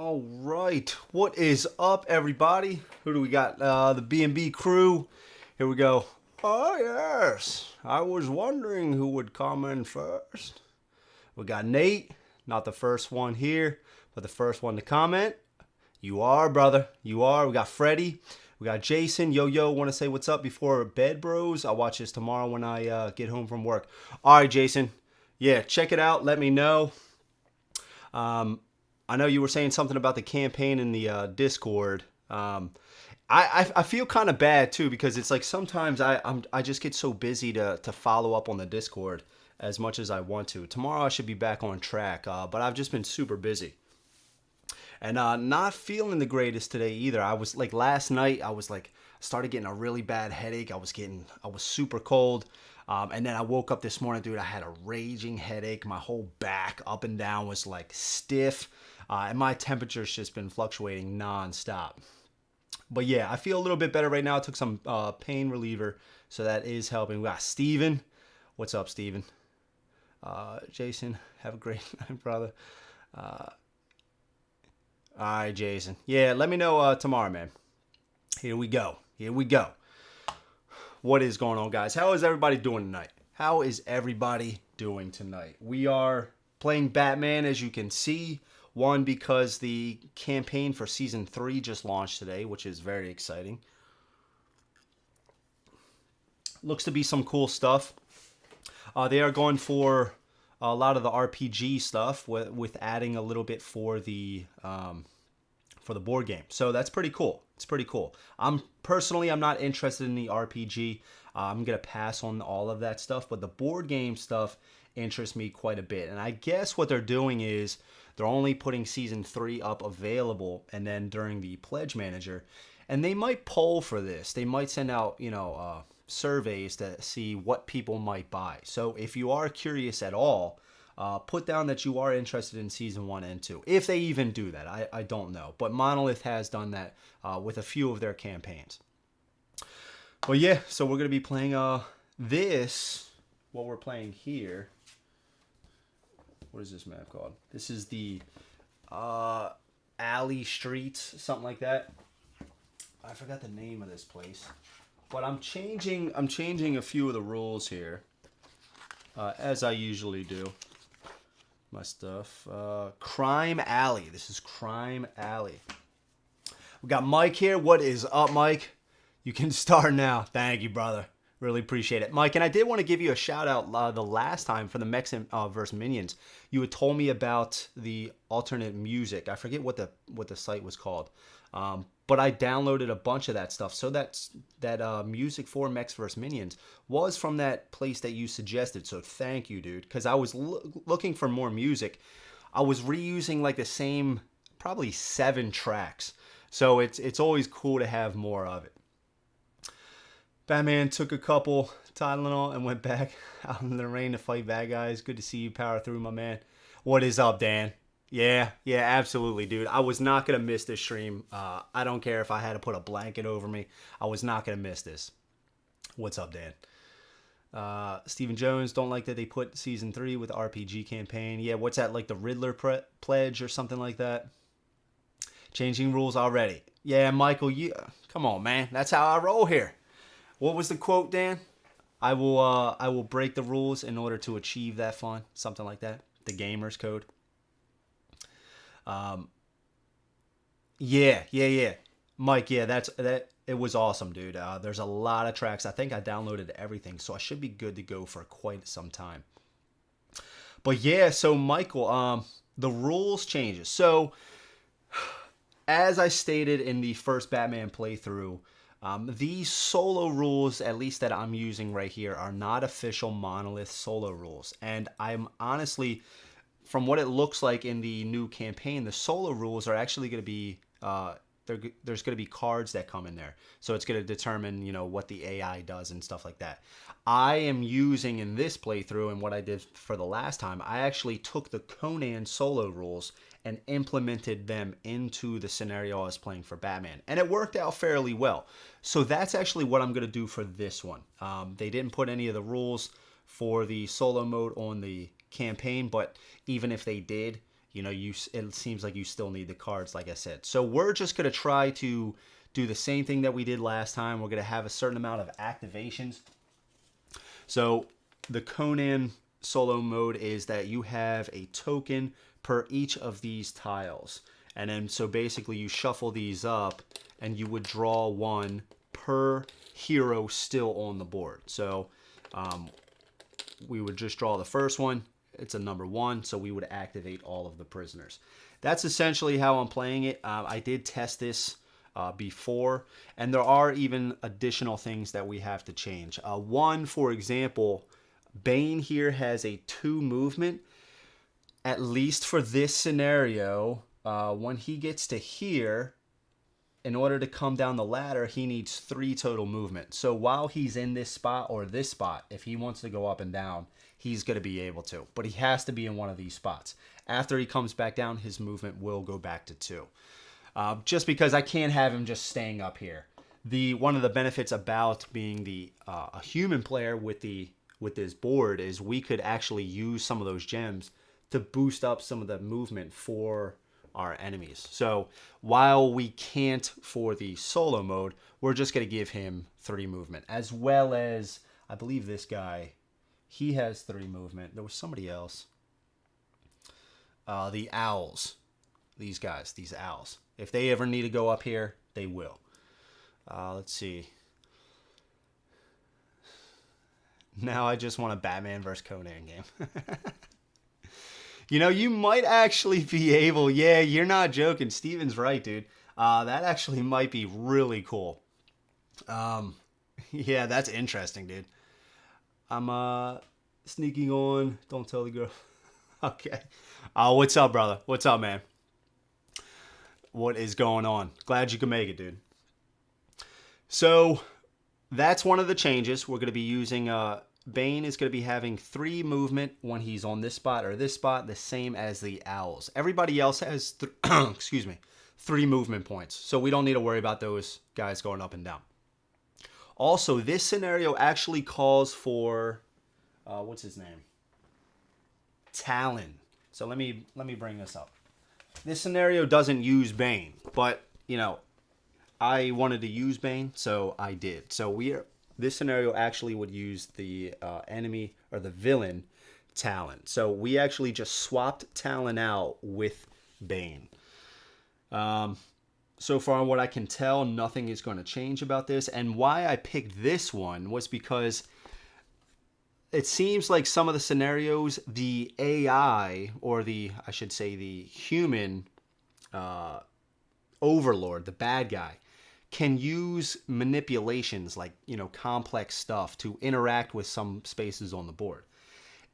All right, what is up, everybody? Who do we got? The BNB crew. Here we go. Oh yes, I was wondering who would comment first. We got Nate, not the first one here, but the first one to comment. You are, brother. You are. We got Freddie. We got Jason. Yo, want to say what's up before bed, bros? I'll watch this tomorrow when I get home from work. All right, Jason. Yeah, check it out. Let me know. I know you were saying something about the campaign in the Discord. I feel kind of bad too because it's like sometimes I just get so busy to follow up on the Discord as much as I want to. Tomorrow I should be back on track, but I've just been super busy. And not feeling the greatest today either. I was like last night I started getting a really bad headache. I was super cold. And then I woke up this morning, dude, I had a raging headache. My whole back up and down was like stiff. And my temperature's just been fluctuating nonstop. But yeah, I feel a little bit better right now. I took some pain reliever, so that is helping. We got Steven. What's up, Steven? Jason, have a great night, brother. All right, Jason. Yeah, let me know tomorrow, man. Here we go. What is going on, guys? How is everybody doing tonight? We are playing Batman, as you can see. One, because the campaign for Season 3 just launched today, which is very exciting. Looks to be some cool stuff. They are going for a lot of the RPG stuff with adding a little bit for the board game. So that's pretty cool. It's pretty cool. I'm not interested in the RPG. I'm going to pass on all of that stuff, but the board game stuff interests me quite a bit. And I guess what they're doing is they're only putting Season 3 up available and then during the Pledge Manager. And they might poll for this. They might send out, surveys to see what people might buy. So if you are curious at all, put down that you are interested in Season 1 and 2. If they even do that, I don't know. But Monolith has done that with a few of their campaigns. But yeah, so we're going to be playing what we're playing here. What is this map called? This is the Alley Streets, something like that. I forgot the name of this place. But I'm changing a few of the rules here, as I usually do. My stuff. Crime Alley. This is Crime Alley. We got Mike here. What is up, Mike? You can start now. Thank you, brother. Really appreciate it, Mike. And I did want to give you a shout out the last time for the Mechs vs. Minions. You had told me about the alternate music. I forget what the site was called. But I downloaded a bunch of that stuff. So that music for Mechs vs. Minions was from that place that you suggested. So thank you, dude. Because I was looking for more music. I was reusing like the same, probably 7 tracks. So it's always cool to have more of it. Batman took a couple Tylenol and went back out in the rain to fight bad guys. Good to see you power through, my man. What is up, Dan? Yeah, absolutely, dude. I was not going to miss this stream. I don't care if I had to put a blanket over me. I was not going to miss this. What's up, Dan? Stephen Jones, don't like that they put Season 3 with RPG campaign. Yeah, what's that, like the Riddler pledge or something like that? Changing rules already. Yeah, Michael, come on, man. That's how I roll here. What was the quote, Dan? I will break the rules in order to achieve that fun. Something like that. The gamer's code. Yeah. Mike, yeah, that it was awesome, dude. There's a lot of tracks. I think I downloaded everything, so I should be good to go for quite some time. But yeah, so Michael, the rules changes. So as I stated in the first Batman playthrough, these solo rules, at least that I'm using right here, are not official Monolith solo rules. And I'm honestly, from what it looks like in the new campaign, the solo rules are actually going to be, there's going to be cards that come in there. So it's going to determine, what the AI does and stuff like that. I am using in this playthrough, and what I did for the last time, I actually took the Conan solo rules and implemented them into the scenario I was playing for Batman. And it worked out fairly well. So that's actually what I'm going to do for this one. They didn't put any of the rules for the solo mode on the campaign, but even if they did, you know, it seems like you still need the cards, like I said. So we're just going to try to do the same thing that we did last time. We're going to have a certain amount of activations. So the Conan solo mode is that you have a token per each of these tiles. And then so basically you shuffle these up and you would draw one per hero still on the board. So we would just draw the first one. It's a number 1, so we would activate all of the prisoners. That's essentially how I'm playing it. I did test this before, and there are even additional things that we have to change. One, for example, Bane here has a 2 movement. At least for this scenario, when he gets to here, in order to come down the ladder, he needs 3 total movement. So while he's in this spot or this spot, if he wants to go up and down, he's going to be able to. But he has to be in one of these spots. After he comes back down, his movement will go back to 2. Just because I can't have him just staying up here. One of the benefits about being a human player with this board is we could actually use some of those gems to boost up some of the movement for our enemies. So while we can't for the solo mode, we're just going to give him 3 movement, as well as, I believe this guy, he has 3 movement. There was somebody else. The owls. These guys, these owls. If they ever need to go up here, they will. Let's see. Now I just want a Batman vs. Conan game. You know, you might actually be able... Yeah, you're not joking. Steven's right, dude. That actually might be really cool. Yeah, that's interesting, dude. I'm sneaking on. Don't tell the girl. Okay. What's up, brother? What's up, man? What is going on? Glad you could make it, dude. So that's one of the changes. We're going to be using... Bane is going to be having 3 movement when he's on this spot or this spot, the same as the owls. Everybody else has, excuse me, 3 movement points. So we don't need to worry about those guys going up and down. Also, this scenario actually calls for, what's his name? Talon. So let me bring this up. This scenario doesn't use Bane, but, you know, I wanted to use Bane, so I did. So this scenario actually would use the enemy or the villain Talon. So we actually just swapped Talon out with Bane. So far, what I can tell, nothing is going to change about this. And why I picked this one was because it seems like some of the scenarios, the AI, or I should say the human overlord, the bad guy, can use manipulations like, you know, complex stuff to interact with some spaces on the board.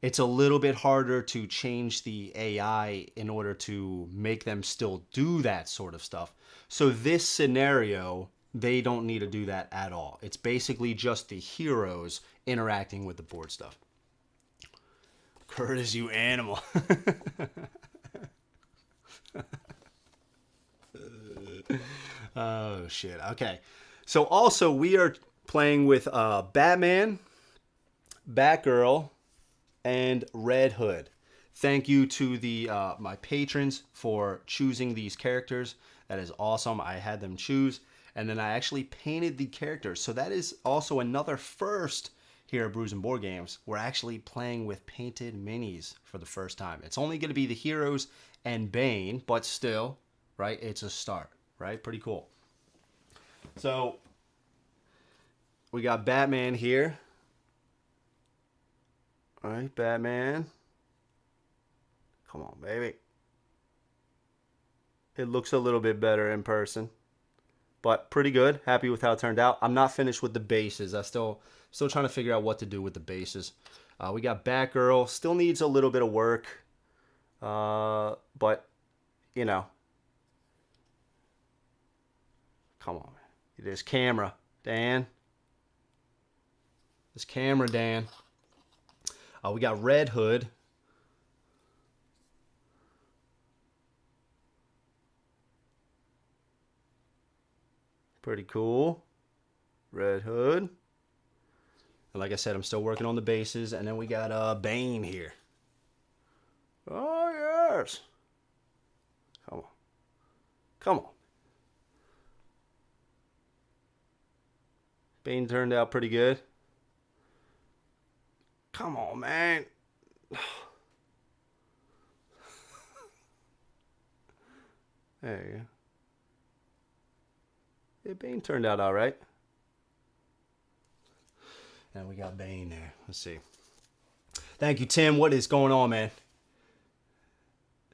It's a little bit harder to change the AI in order to make them still do that sort of stuff. So this scenario, they don't need to do that at all. It's basically just the heroes interacting with the board stuff. Curtis, you animal. Oh, shit. Okay. So also we are playing with Batman, Batgirl, and Red Hood. Thank you to my patrons for choosing these characters. That is awesome. I had them choose, and then I actually painted the characters. So that is also another first here at Brews and Board Games. We're actually playing with painted minis for the first time. It's only going to be the heroes and Bane, but still, right? It's a start, right? Pretty cool. So we got Batman here. All right, Batman. Come on, baby. It looks a little bit better in person, but pretty good. Happy with how it turned out. I'm not finished with the bases. I'm still trying to figure out what to do with the bases. We got Batgirl. Still needs a little bit of work, but you know. Come on, there's camera, Dan. There's camera, Dan. We got Red Hood. Pretty cool. Red Hood. And like I said, I'm still working on the bases. And then we got Bane here. Oh, yes. Come on. Bane turned out pretty good. Come on, man. There you go. Yeah, Bane turned out all right. And we got Bane there. Let's see. Thank you, Tim. What is going on, man?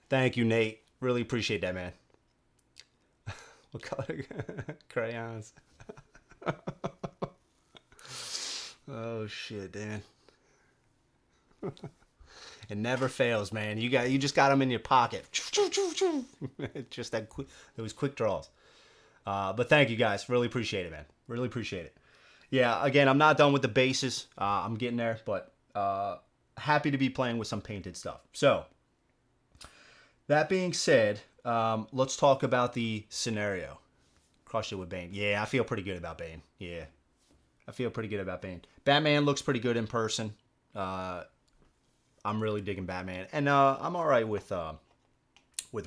Thank you, Nate. Really appreciate that, man. What color? Crayons. Oh shit, Dan. It never fails, man. You just got them in your pocket. Just those quick draws. But thank you guys. Really appreciate it, man. Really appreciate it. Yeah, again, I'm not done with the bases. I'm getting there, but happy to be playing with some painted stuff. So, that being said, let's talk about the scenario. Crushed it with Bane. Yeah, I feel pretty good about Bane. Yeah, I feel pretty good about Bane. Batman looks pretty good in person. I'm really digging Batman, and I'm all right with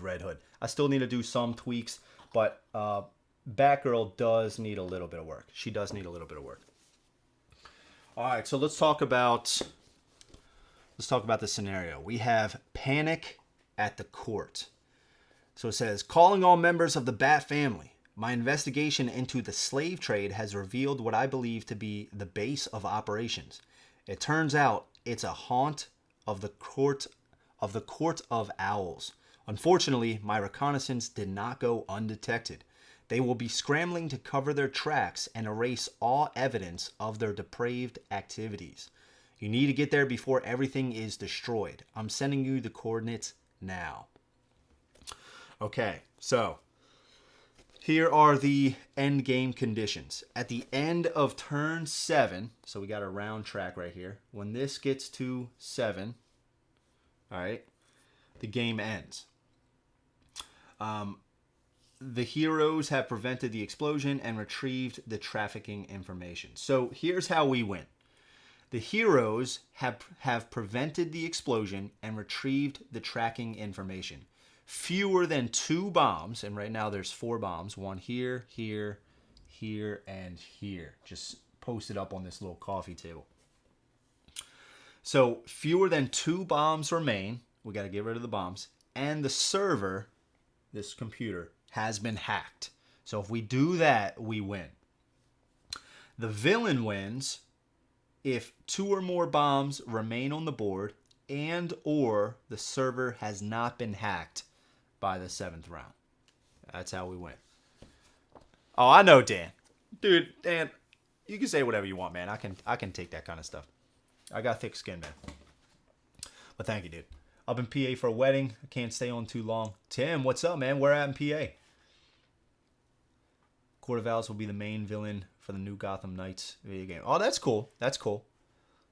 Red Hood. I still need to do some tweaks, but Batgirl does need a little bit of work. She does need a little bit of work. All right, so let's talk about the scenario. We have panic at the court. So it says, calling all members of the Bat family. My investigation into the slave trade has revealed what I believe to be the base of operations. It turns out it's a haunt of the court of owls. Unfortunately, my reconnaissance did not go undetected. They will be scrambling to cover their tracks and erase all evidence of their depraved activities. You need to get there before everything is destroyed. I'm sending you the coordinates now. Okay, so here are the end game conditions. At the end of turn 7, so we got a round track right here. When this gets to 7, all right, the game ends. The heroes have prevented the explosion and retrieved the trafficking information. So here's how we win. The heroes have prevented the explosion and retrieved the tracking information. Fewer than 2 bombs, and right now there's 4 bombs. One here, here, here, and here. Just posted up on this little coffee table. So fewer than 2 bombs remain. We got to get rid of the bombs. And the server, this computer, has been hacked. So if we do that, we win. The villain wins if 2 or more bombs remain on the board and or the server has not been hacked by the 7th round. That's how we win. Oh, I know, Dan. Dude, Dan, you can say whatever you want, man. I can take that kind of stuff. I got thick skin, man. But thank you, dude. Up in PA for a wedding. I can't stay on too long. Tim, what's up, man? Where at in PA? Court of Owls will be the main villain for the new Gotham Knights video game. Oh, that's cool. That's cool.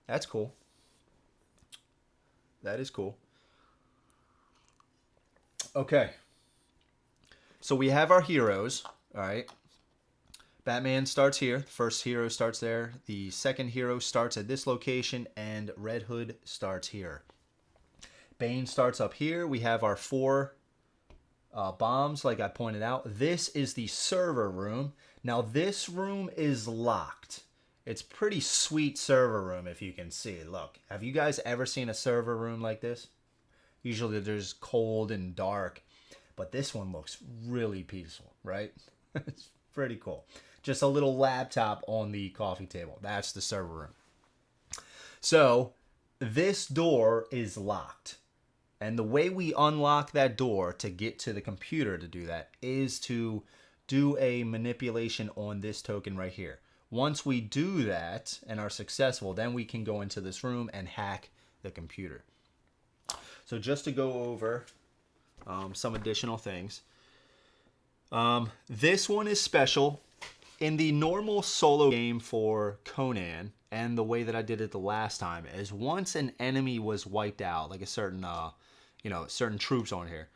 That's cool. That is cool. Okay. So we have our heroes. All right. Batman starts here. The first hero starts there. The second hero starts at this location. And Red Hood starts here. Bane starts up here. We have our 4 bombs, like I pointed out. This is the server room. Now, this room is locked. It's pretty sweet server room, if you can see. Look, have you guys ever seen a server room like this? Usually there's cold and dark, but this one looks really peaceful, right? It's pretty cool. Just a little laptop on the coffee table. That's the server room. So, this door is locked. And the way we unlock that door to get to the computer to do that is to do a manipulation on this token right here. Once we do that and are successful, then we can go into this room and hack the computer. So just to go over some additional things. This one is special. In the normal solo game for Conan, and the way that I did it the last time, is once an enemy was wiped out, like a certain, certain troops on here,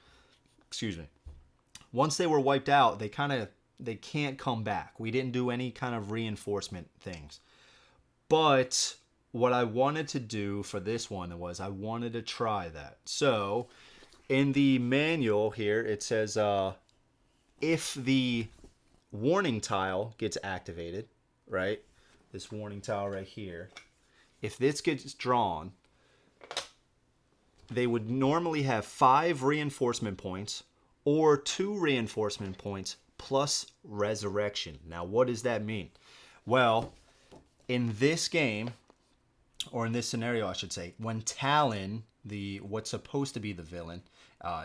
excuse me. Once they were wiped out, they can't come back. We didn't do any kind of reinforcement things. But what I wanted to do for this one was I wanted to try that. So in the manual here, it says if the warning tile gets activated, right? This warning tile right here. If this gets drawn, they would normally have 5 reinforcement points or 2 reinforcement points plus resurrection. Now, what does that mean? Well, in this game, or in this scenario, I should say, when Talon, what's supposed to be the villain,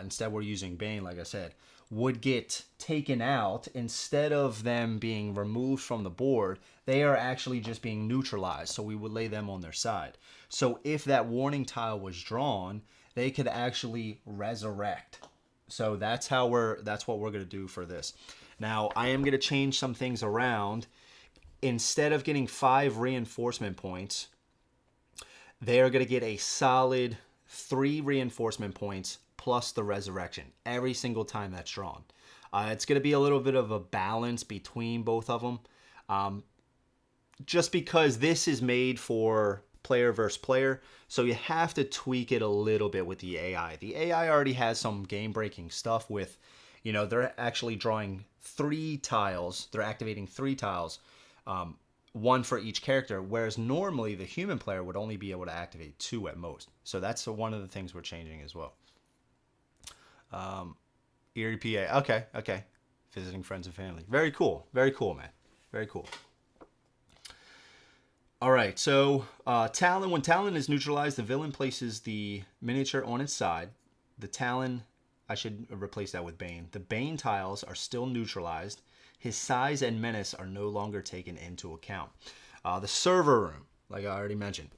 instead we're using Bane, like I said, would get taken out, instead of them being removed from the board, they are actually just being neutralized. So we would lay them on their side. So if that warning tile was drawn, they could actually resurrect. So that's what we're going to do for this. Now, I am going to change some things around. Instead of getting 5 reinforcement points, they are going to get a solid 3 reinforcement points plus the resurrection every single time that's drawn. It's going to be a little bit of a balance between both of them, just because this is made for player versus player, so you have to tweak it a little bit with the AI. The AI already has some game-breaking stuff with, they're actually drawing 3 tiles. They're activating 3 tiles, 1 for each character, whereas normally the human player would only be able to activate 2 at most. So that's one of the things we're changing as well. Erie, PA. Okay. Visiting friends and family. Very cool, man. Very cool. All right, so Talon. When Talon is neutralized, the villain places the miniature on its side. The Talon, I should replace that with Bane. The Bane tiles are still neutralized. His size and menace are no longer taken into account. The server room, like I already mentioned,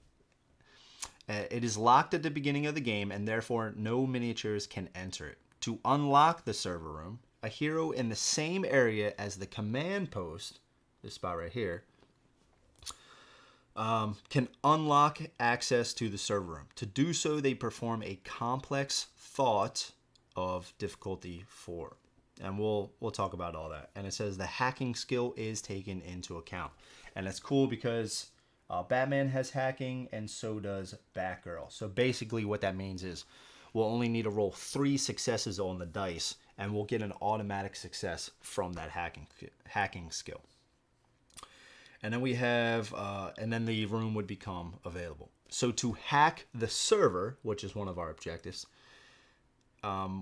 it is locked at the beginning of the game, and therefore no miniatures can enter it. To unlock the server room, a hero in the same area as the command post, this spot right here, can unlock access to the server room. To do so, they perform a complex thought of difficulty 4. And we'll talk about all that. And it says the hacking skill is taken into account. And it's cool because Batman has hacking, and so does Batgirl. So basically what that means is we'll only need to roll 3 successes on the dice, and we'll get an automatic success from that hacking skill. And then we have, and then the room would become available. So to hack the server, which is one of our objectives,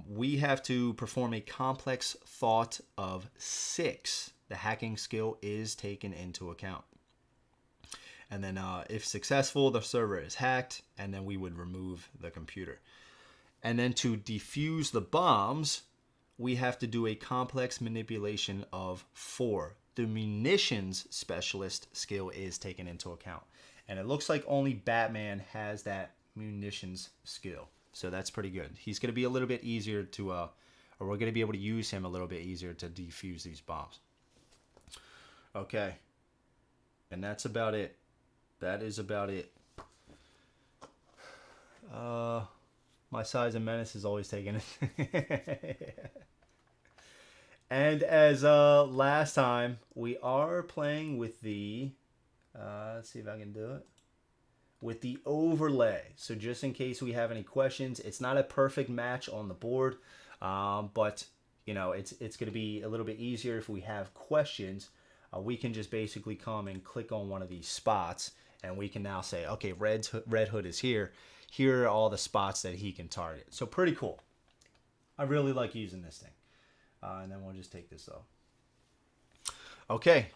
we have to perform a complex thought of 6. The hacking skill is taken into account. And then if successful, the server is hacked, and then we would remove the computer. And then to defuse the bombs, we have to do a complex manipulation of 4. The munitions specialist skill is taken into account. And it looks like only Batman has that munitions skill. So that's pretty good. He's going to be a little bit easier to, or we're going to be able to use him a little bit easier to defuse these bombs. Okay. And that's about it. That is about it. My size and menace is always taking it. And as last time, we are playing with the, let's see if I can do it, with the overlay. So just in case we have any questions, it's not a perfect match on the board, but it's going to be a little bit easier if we have questions. We can just basically come and click on one of these spots, and we can now say, okay, Red Hood is here. Here are all the spots that he can target. So pretty cool. I really like using this thing. And then we'll just take this off. Okay.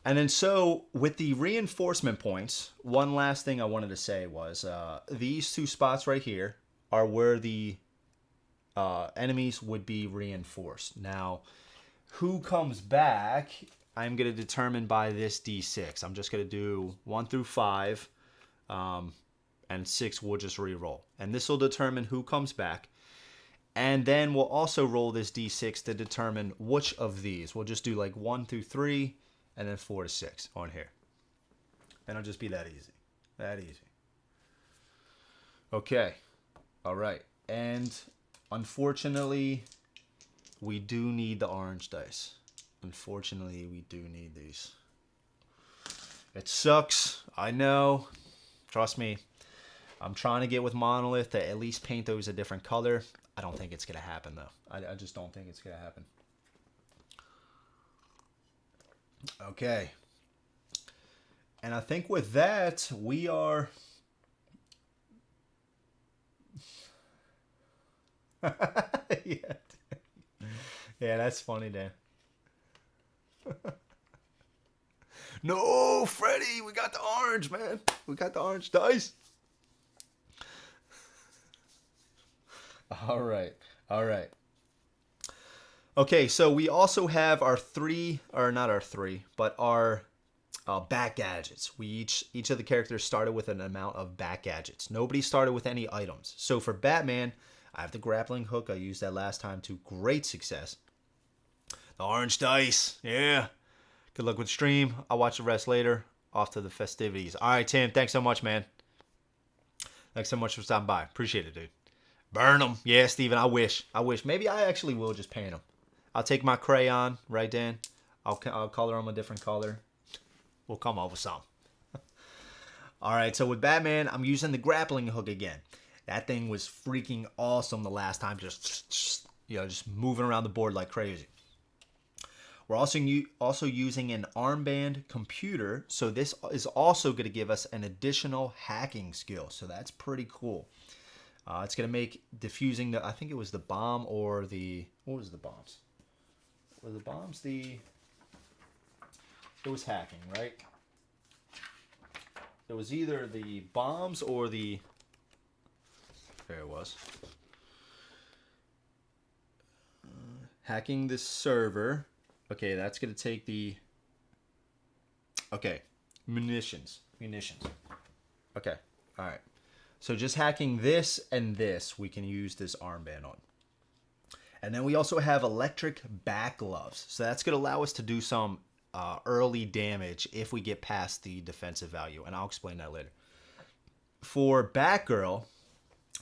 And then so with the reinforcement points, one last thing I wanted to say was these 2 spots right here are where the enemies would be reinforced. Now, who comes back, I'm going to determine by this D6. I'm just going to do 1 through 5, and 6 we'll just re-roll. And this will determine who comes back. And then we'll also roll this D6 to determine which of these. We'll just do like 1 through 3 and then 4 to 6 on here. And it'll just be that easy. That easy. Okay. All right. And unfortunately, we do need the orange dice. Unfortunately, we do need these. It sucks. I know. Trust me. I'm trying to get with Monolith to at least paint those a different color. I don't think it's going to happen, though. I just don't think it's going to happen. Okay. And I think with that, we are... yeah. Yeah, that's funny, Dan. No, Freddy, we got the orange, man. We got the orange dice. All right. All right. Okay, so we also have our three, or not our three, but our back gadgets. We each of the characters started with an amount of back gadgets. Nobody started with any items. So for Batman, I have the grappling hook. I used that last time to great success. The orange dice. Yeah. Good luck with stream. I'll watch the rest later. Off to the festivities. All right, Tim. Thanks so much, man. Thanks so much for stopping by. Appreciate it, dude. Burn them. Yeah, Steven, I wish. Maybe I actually will just paint them. I'll take my crayon, right, Dan? I'll color them a different color. We'll come up with some. All right, so with Batman, I'm using the grappling hook again. That thing was freaking awesome the last time. Just moving around the board like crazy. We're also using an armband computer, so this is also going to give us an additional hacking skill. So that's pretty cool. It's going to make defusing I think it was the bomb or what was the bombs? Were the bombs it was hacking, right? It was either the bombs or there it was. Hacking this server. Okay, that's going to take munitions. Okay, all right. So just hacking this and this, we can use this armband on. And then we also have electric back gloves. So that's going to allow us to do some early damage if we get past the defensive value. And I'll explain that later. For Batgirl,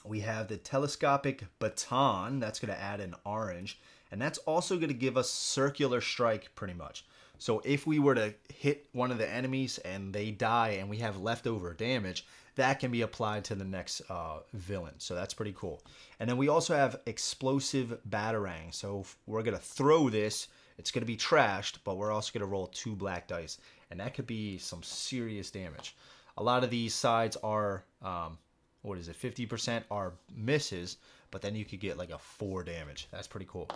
we have the telescopic baton. That's going to add an orange. And that's also going to give us circular strike pretty much. So if we were to hit one of the enemies and they die and we have leftover damage, that can be applied to the next villain. So that's pretty cool. And then we also have explosive batarang. So if we're going to throw this, it's going to be trashed, but we're also going to roll 2 black dice. And that could be some serious damage. A lot of these sides are, 50% are misses, but then you could get like a 4 damage. That's pretty cool.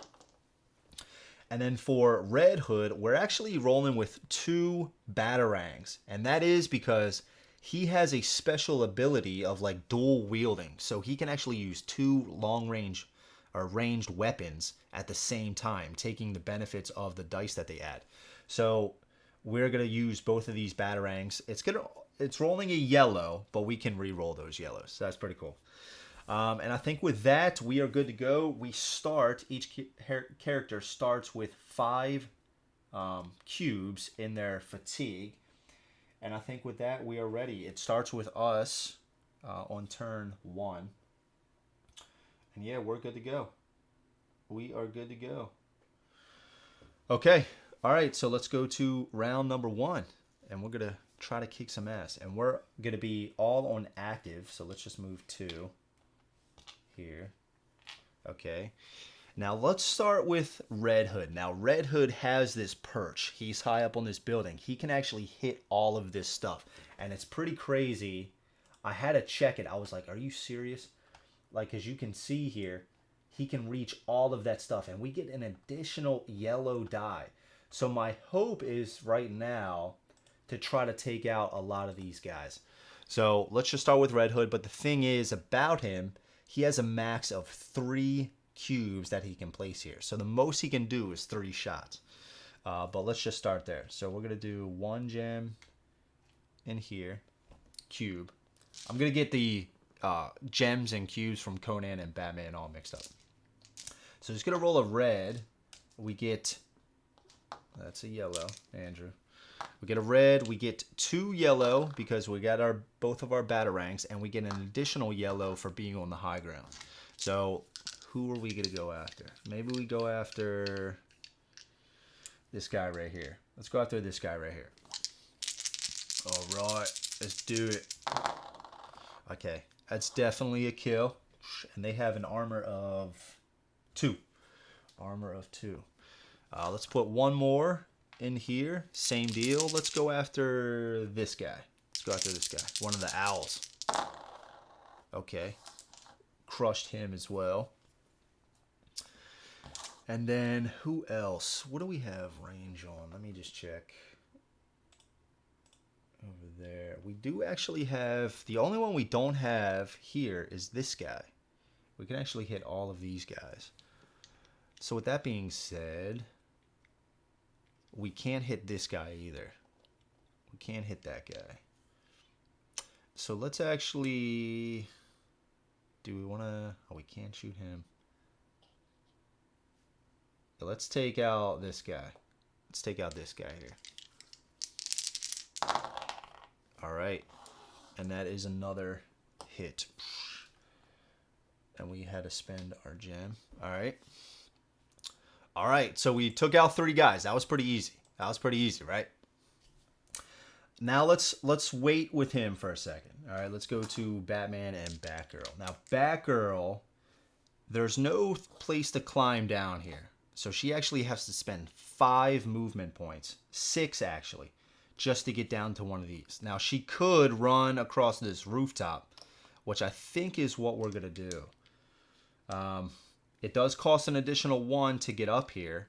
And then for Red Hood, we're actually rolling with 2 batarangs. And that is because he has a special ability of like dual wielding. So he can actually use 2 long range or ranged weapons at the same time, taking the benefits of the dice that they add. So we're going to use both of these batarangs. It's rolling a yellow, but we can re-roll those yellows. So that's pretty cool. And I think with that, we are good to go. Each character starts with 5 cubes in their fatigue. And I think with that, we are ready. It starts with us on turn 1. And yeah, we're good to go. We are good to go. Okay. All right, so let's go to round number 1. And we're going to try to kick some ass. And we're going to be all on active. So let's just move 2. Here. Okay. Now let's start with Red Hood. Now Red Hood has this perch. He's high up on this building. He can actually hit all of this stuff. And it's pretty crazy. I had to check it. I was like, are you serious? Like, as you can see here, he can reach all of that stuff. And we get an additional yellow die. So my hope is right now to try to take out a lot of these guys. So let's just start with Red Hood. But the thing is about him, he has a max of 3 cubes that he can place here. So the most he can do is 3 shots. But let's just start there. So we're going to do 1 gem in here. Cube. I'm going to get the gems and cubes from Conan and Batman all mixed up. So just going to roll a red. We get... That's a yellow, Andrew. We get a red, we get 2 yellow because we got both of our batarangs, and we get an additional yellow for being on the high ground. So who are we going to go after? Maybe we go after this guy right here. Let's go after this guy right here. All right, let's do it. Okay, that's definitely a kill. And they have an armor of 2. Armor of 2. Let's put 1 more in here, same deal. Let's go after this guy. Let's go after this guy. One of the owls. Okay. Crushed him as well. And then who else? What do we have range on? Let me just check. Over there. We do actually have... The only one we don't have here is this guy. We can actually hit all of these guys. So with that being said, we can't hit this guy either. We can't hit that guy. So let's actually... Do we want to... Oh, we can't shoot him. Let's take out this guy. Let's take out this guy here. All right. And that is another hit. And we had to spend our gem. All right. All right. So we took out 3 guys. That was pretty easy. That was pretty easy, right? Now let's wait with him for a second. All right. Let's go to Batman and Batgirl. Now, Batgirl, there's no place to climb down here. So she actually has to spend 5 movement points, 6 actually, just to get down to one of these. Now she could run across this rooftop, which I think is what we're going to do. It does cost an additional 1 to get up here,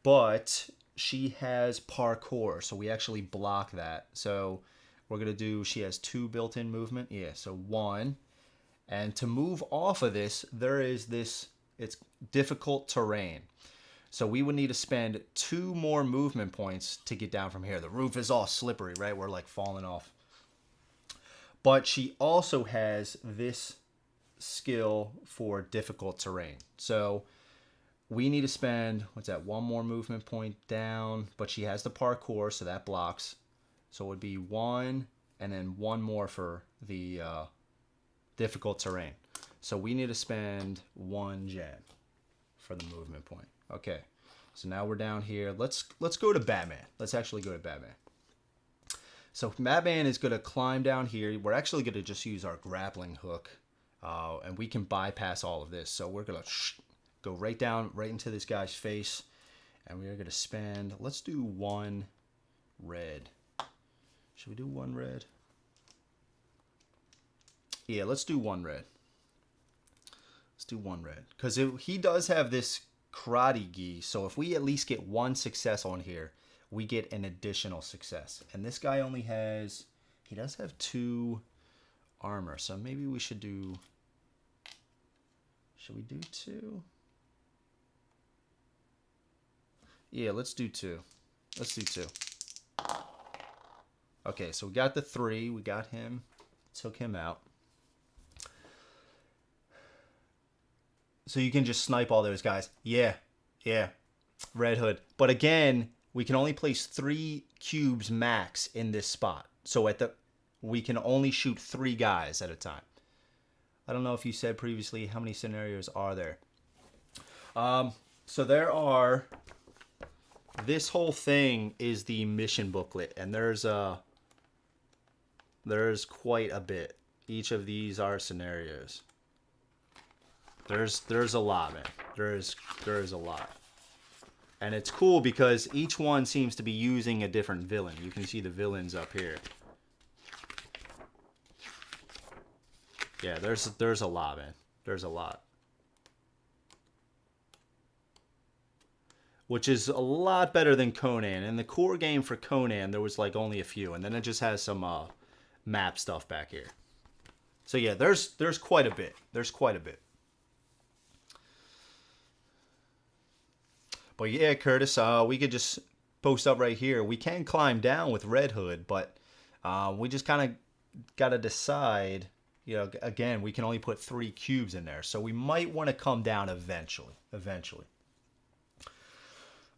but she has parkour, so we actually block that. So we're going to do, she has 2 built-in movement. Yeah, so 1. And to move off of this, there is this... It's difficult terrain. So we would need to spend 2 more movement points to get down from here. The roof is all slippery, right? We're like falling off. But she also has this skill for difficult terrain. So we need to spend, what's that, 1 more movement point down. But she has the parkour, so that blocks. So it would be 1 and then 1 more for the difficult terrain. So we need to spend 1 gem for the movement point. Okay, so now we're down here. Let's go to Batman. Let's actually go to Batman. So Batman is going to climb down here. We're actually going to just use our grappling hook, and we can bypass all of this. So we're going to go right down, right into this guy's face, and we are going to spend, let's do 1 red. Should we do 1 red? Yeah, let's do 1 red. Let's do 1 red. Because he does have this karate gi. So if we at least get 1 success on here, we get an additional success. And this guy only has... He does have 2 armor. So maybe we should do... Should we do 2? Yeah, let's do 2. Let's do 2. Okay, so we got the 3. We got him. Took him out. So you can just snipe all those guys. Yeah. Red Hood. But again, we can only place 3 cubes max in this spot. So we can only shoot 3 guys at a time. I don't know if you said previously how many scenarios are there. So there are... This whole thing is the mission booklet. And there's quite a bit. Each of these are scenarios. There's a lot, man. There's a lot. And it's cool because each one seems to be using a different villain. You can see the villains up here. Yeah, there's a lot, man. There's a lot. Which is a lot better than Conan. In the core game for Conan, there was like only a few, and then it just has some map stuff back here. So yeah, there's quite a bit. There's quite a bit. But yeah, Curtis, we could just post up right here. We can climb down with Red Hood, but we just kind of got to decide, you know, again, we can only put 3 cubes in there. So we might want to come down eventually.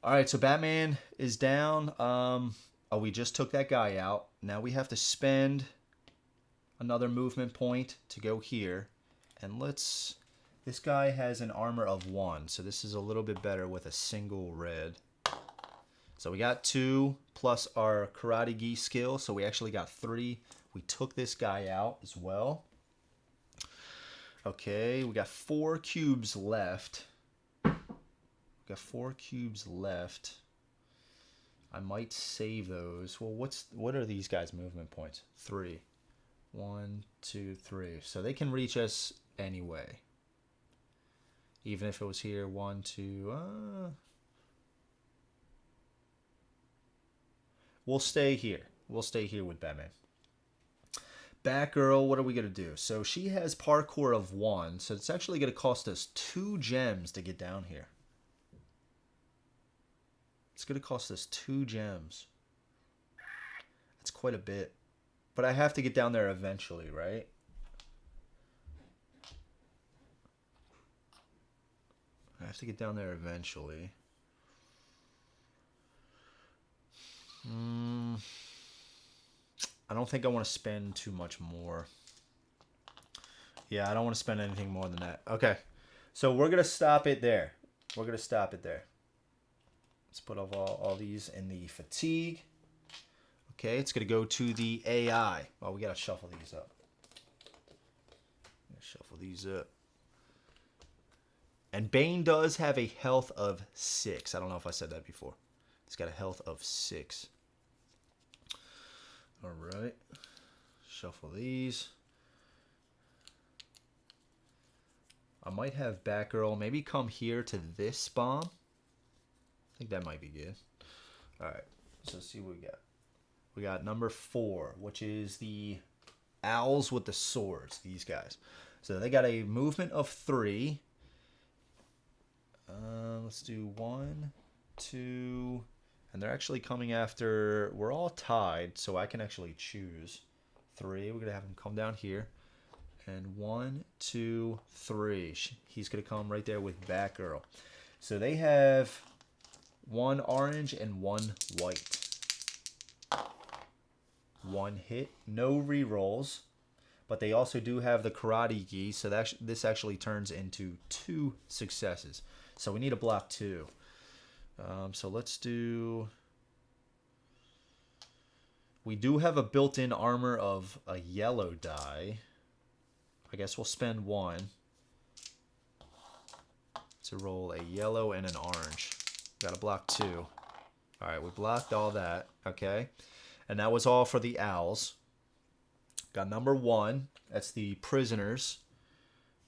All right, so Batman is down. Oh, we just took that guy out. Now we have to spend another movement point to go here. And let's... This guy has an armor of 1, so this is a little bit better with a single red. So we got 2 plus our karate gi skill, so we actually got 3. We took this guy out as well. Okay, we got 4 cubes left. I might save those. Well, what are these guys' movement points? 3. 1, 2, 3. So they can reach us anyway. Even if it was here, 1, 2. We'll stay here. We'll stay here with Batman. Batgirl, what are we going to do? So she has parkour of 1. So it's actually going to cost us 2 gems to get down here. It's going to cost us 2 gems. That's quite a bit. But I have to get down there eventually, right? I have to get down there eventually. I don't think I want to spend too much more. Yeah, I don't want to spend anything more than that. Okay. So we're going to stop it there. We're going to stop it there. Let's put all these in the fatigue. Okay, it's going to go to the AI. Oh, we got to shuffle these up. Shuffle these up. And Bane does have a health of 6. I don't know if I said that before. He's got a health of 6. All right. Shuffle these. I might have Batgirl maybe come here to this bomb. I think that might be good. All right. So let's see what we got. We got number 4, which is the owls with the swords. These guys. So they got a movement of 3. Let's do 1, 2, and they're actually coming after. We're all tied, so I can actually choose 3. We're gonna have him come down here, and 1, 2, 3. He's gonna come right there with Batgirl. So they have 1 orange and 1 white. 1 hit, no rerolls, but they also do have the karate gi, so this actually turns into 2 successes. So we need a block 2. So let's do. We do have a built-in armor of a yellow die. I guess we'll spend 1 to roll a yellow and an orange. Got a block 2. All right, we blocked all that. Okay, and that was all for the owls. Got number 1. That's the prisoners.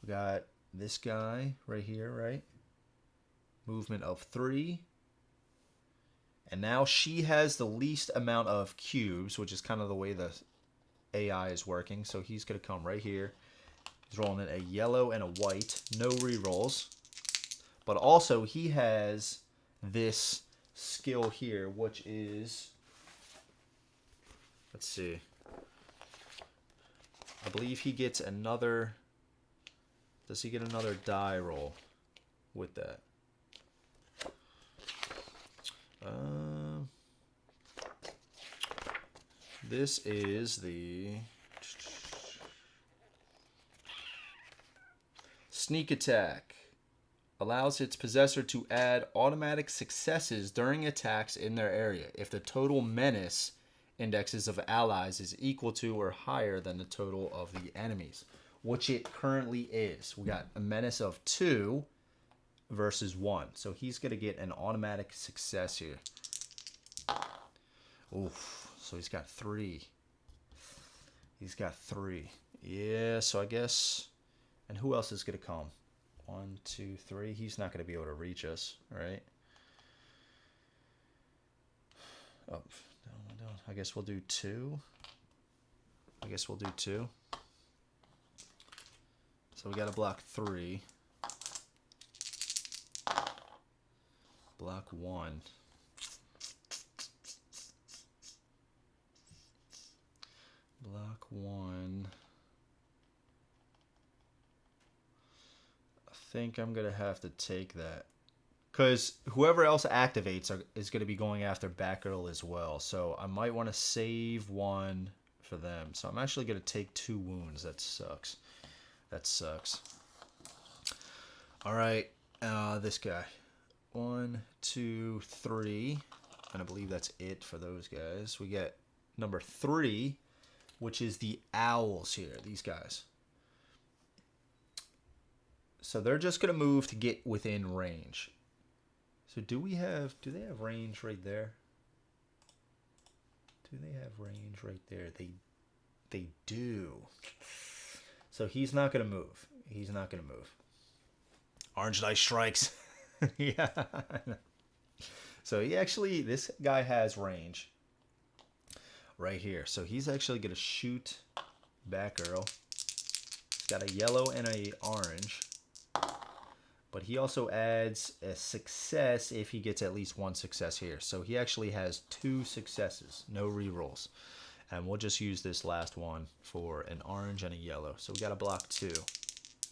We got this guy right here, right? Movement of 3. And now she has the least amount of cubes, which is kind of the way the AI is working. So he's going to come right here. He's rolling in a yellow and a white. No rerolls. But also he has this skill here, which is... Let's see. I believe he gets another... Does he get another die roll with that? This is the sneak attack. Allows its possessor to add automatic successes during attacks in their area if the total menace indexes of allies is equal to or higher than the total of the enemies, which it currently is. We got a menace of 2 versus 1. So he's going to get an automatic success here. Oof. So he's got 3. He's got 3. Yeah, so I guess... And who else is going to come? 1, 2, 3. He's not going to be able to reach us, right? Up, down, down. I guess we'll do 2. So we got to block 3. Block 1. Block 1. I think I'm going to have to take that. Because whoever else activates is going to be going after Batgirl as well. So I might want to save 1 for them. So I'm actually going to take 2 wounds. That sucks. That sucks. Alright. This guy. 1, 2, 3. And I believe that's it for those guys. We get number 3, which is the owls here. These guys. So they're just going to move to get within range. So do they have range right there? range right there? They do. So he's not going to move. He's not going to move. Orange dice strikes. Yeah. So he actually, this guy has range right here. So he's actually going to shoot Batgirl. He's got a yellow and a orange. But he also adds a success if he gets at least one success here. So he actually has 2 successes, no rerolls. And we'll just use this last one for an orange and a yellow. So we got to block 2.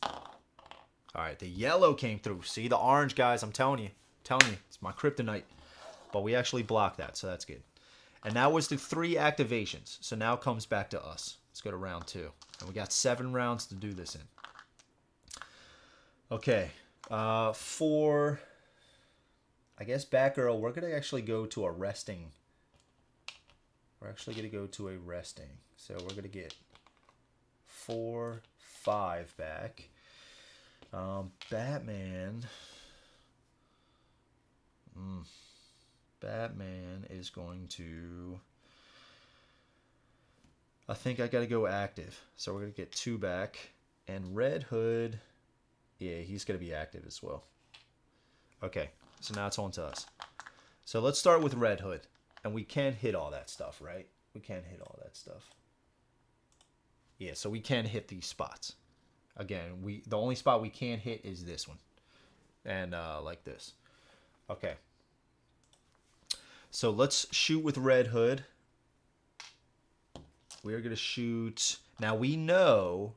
All right, the yellow came through. See, the orange, guys, I'm telling you. It's my kryptonite. But we actually blocked that, so that's good. And that was the 3 activations. So now it comes back to us. Let's go to round 2. And we got 7 rounds to do this in. Okay. For, I guess, Batgirl, we're going to actually go to a resting. We're actually going to go to a resting. So we're going to get 4, 5 back. Batman. Batman is going to, I think I got to go active. So we're going to get 2 back. And Red Hood, yeah, he's going to be active as well. Okay, so now it's on to us. So let's start with Red Hood. And we can't hit all that stuff, right? We can't hit all that stuff. Yeah, so we can hit these spots. Again, the only spot we can't hit is this one. And like this. Okay. So let's shoot with Red Hood. We're going to shoot. Now we know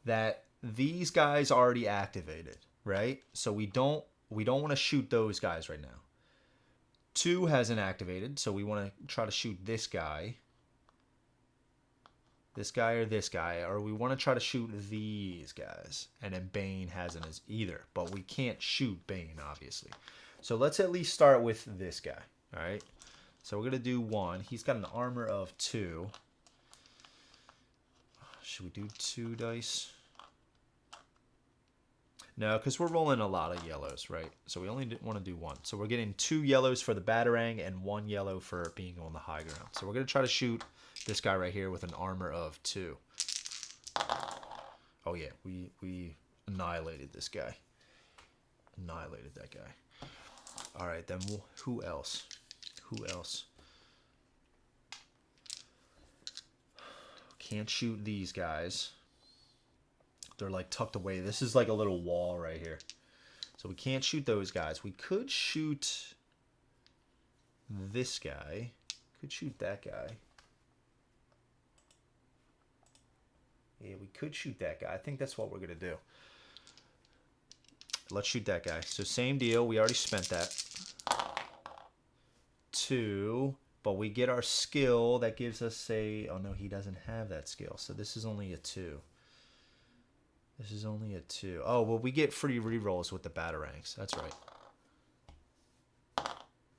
that these guys already activated, right? So we don't want to shoot those guys right now. 2 hasn't activated, so we want to try to shoot this guy. This guy or this guy, or we want to try to shoot these guys. And then Bane hasn't as either, but we can't shoot Bane, obviously. So let's at least start with this guy, all right? So we're going to do 1. He's got an armor of 2. Should we do 2 dice? No, because we're rolling a lot of yellows, right? So we only want to do 1. So we're getting 2 yellows for the Batarang and 1 yellow for being on the high ground. So we're going to try to shoot this guy right here with an armor of 2. Oh, yeah. We annihilated this guy. Annihilated that guy. All right, then who else? Who else? Can't shoot these guys. They're like tucked away. This is like a little wall right here. So we can't shoot those guys. We could shoot this guy. Could shoot that guy. Yeah, we could shoot that guy. I think that's what we're going to do. Let's shoot that guy. So same deal. We already spent that. 2. But we get our skill. That gives us a... Oh, no, he doesn't have that skill. So this is only a 2. This is only a 2. Oh, well, we get free rerolls with the Batarangs. That's right.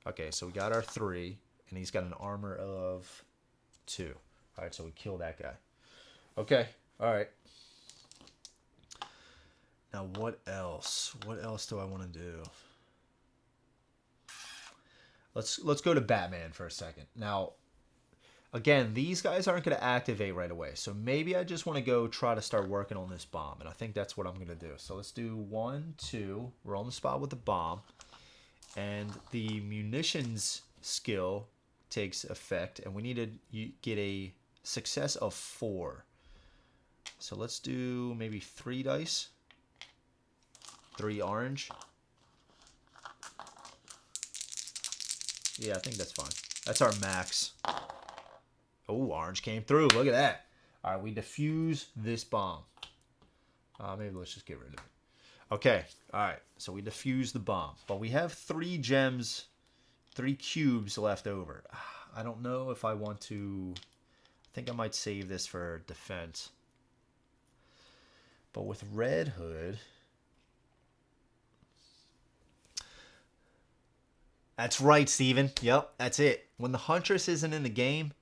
Okay, so we got our 3. And he's got an armor of 2. All right, so we kill that guy. Okay, all right. Now, what else? What else do I want to do? Let's go to Batman for a second. Now, again, these guys aren't going to activate right away. So maybe I just want to go try to start working on this bomb. And I think that's what I'm going to do. So let's do 1, 2. We're on the spot with the bomb. And the munitions skill takes effect. And we need to get a success of 4. So let's do maybe 3 dice. 3 orange. Yeah, I think that's fine. That's our max. Oh, orange came through. Look at that. All right, we defuse this bomb. Maybe let's just get rid of it. Okay, all right. So we defuse the bomb. But we have 3 gems, 3 cubes left over. I don't know if I want to... I think I might save this for defense. But with Red Hood... That's right, Steven. Yep, that's it. When the Huntress isn't in the game,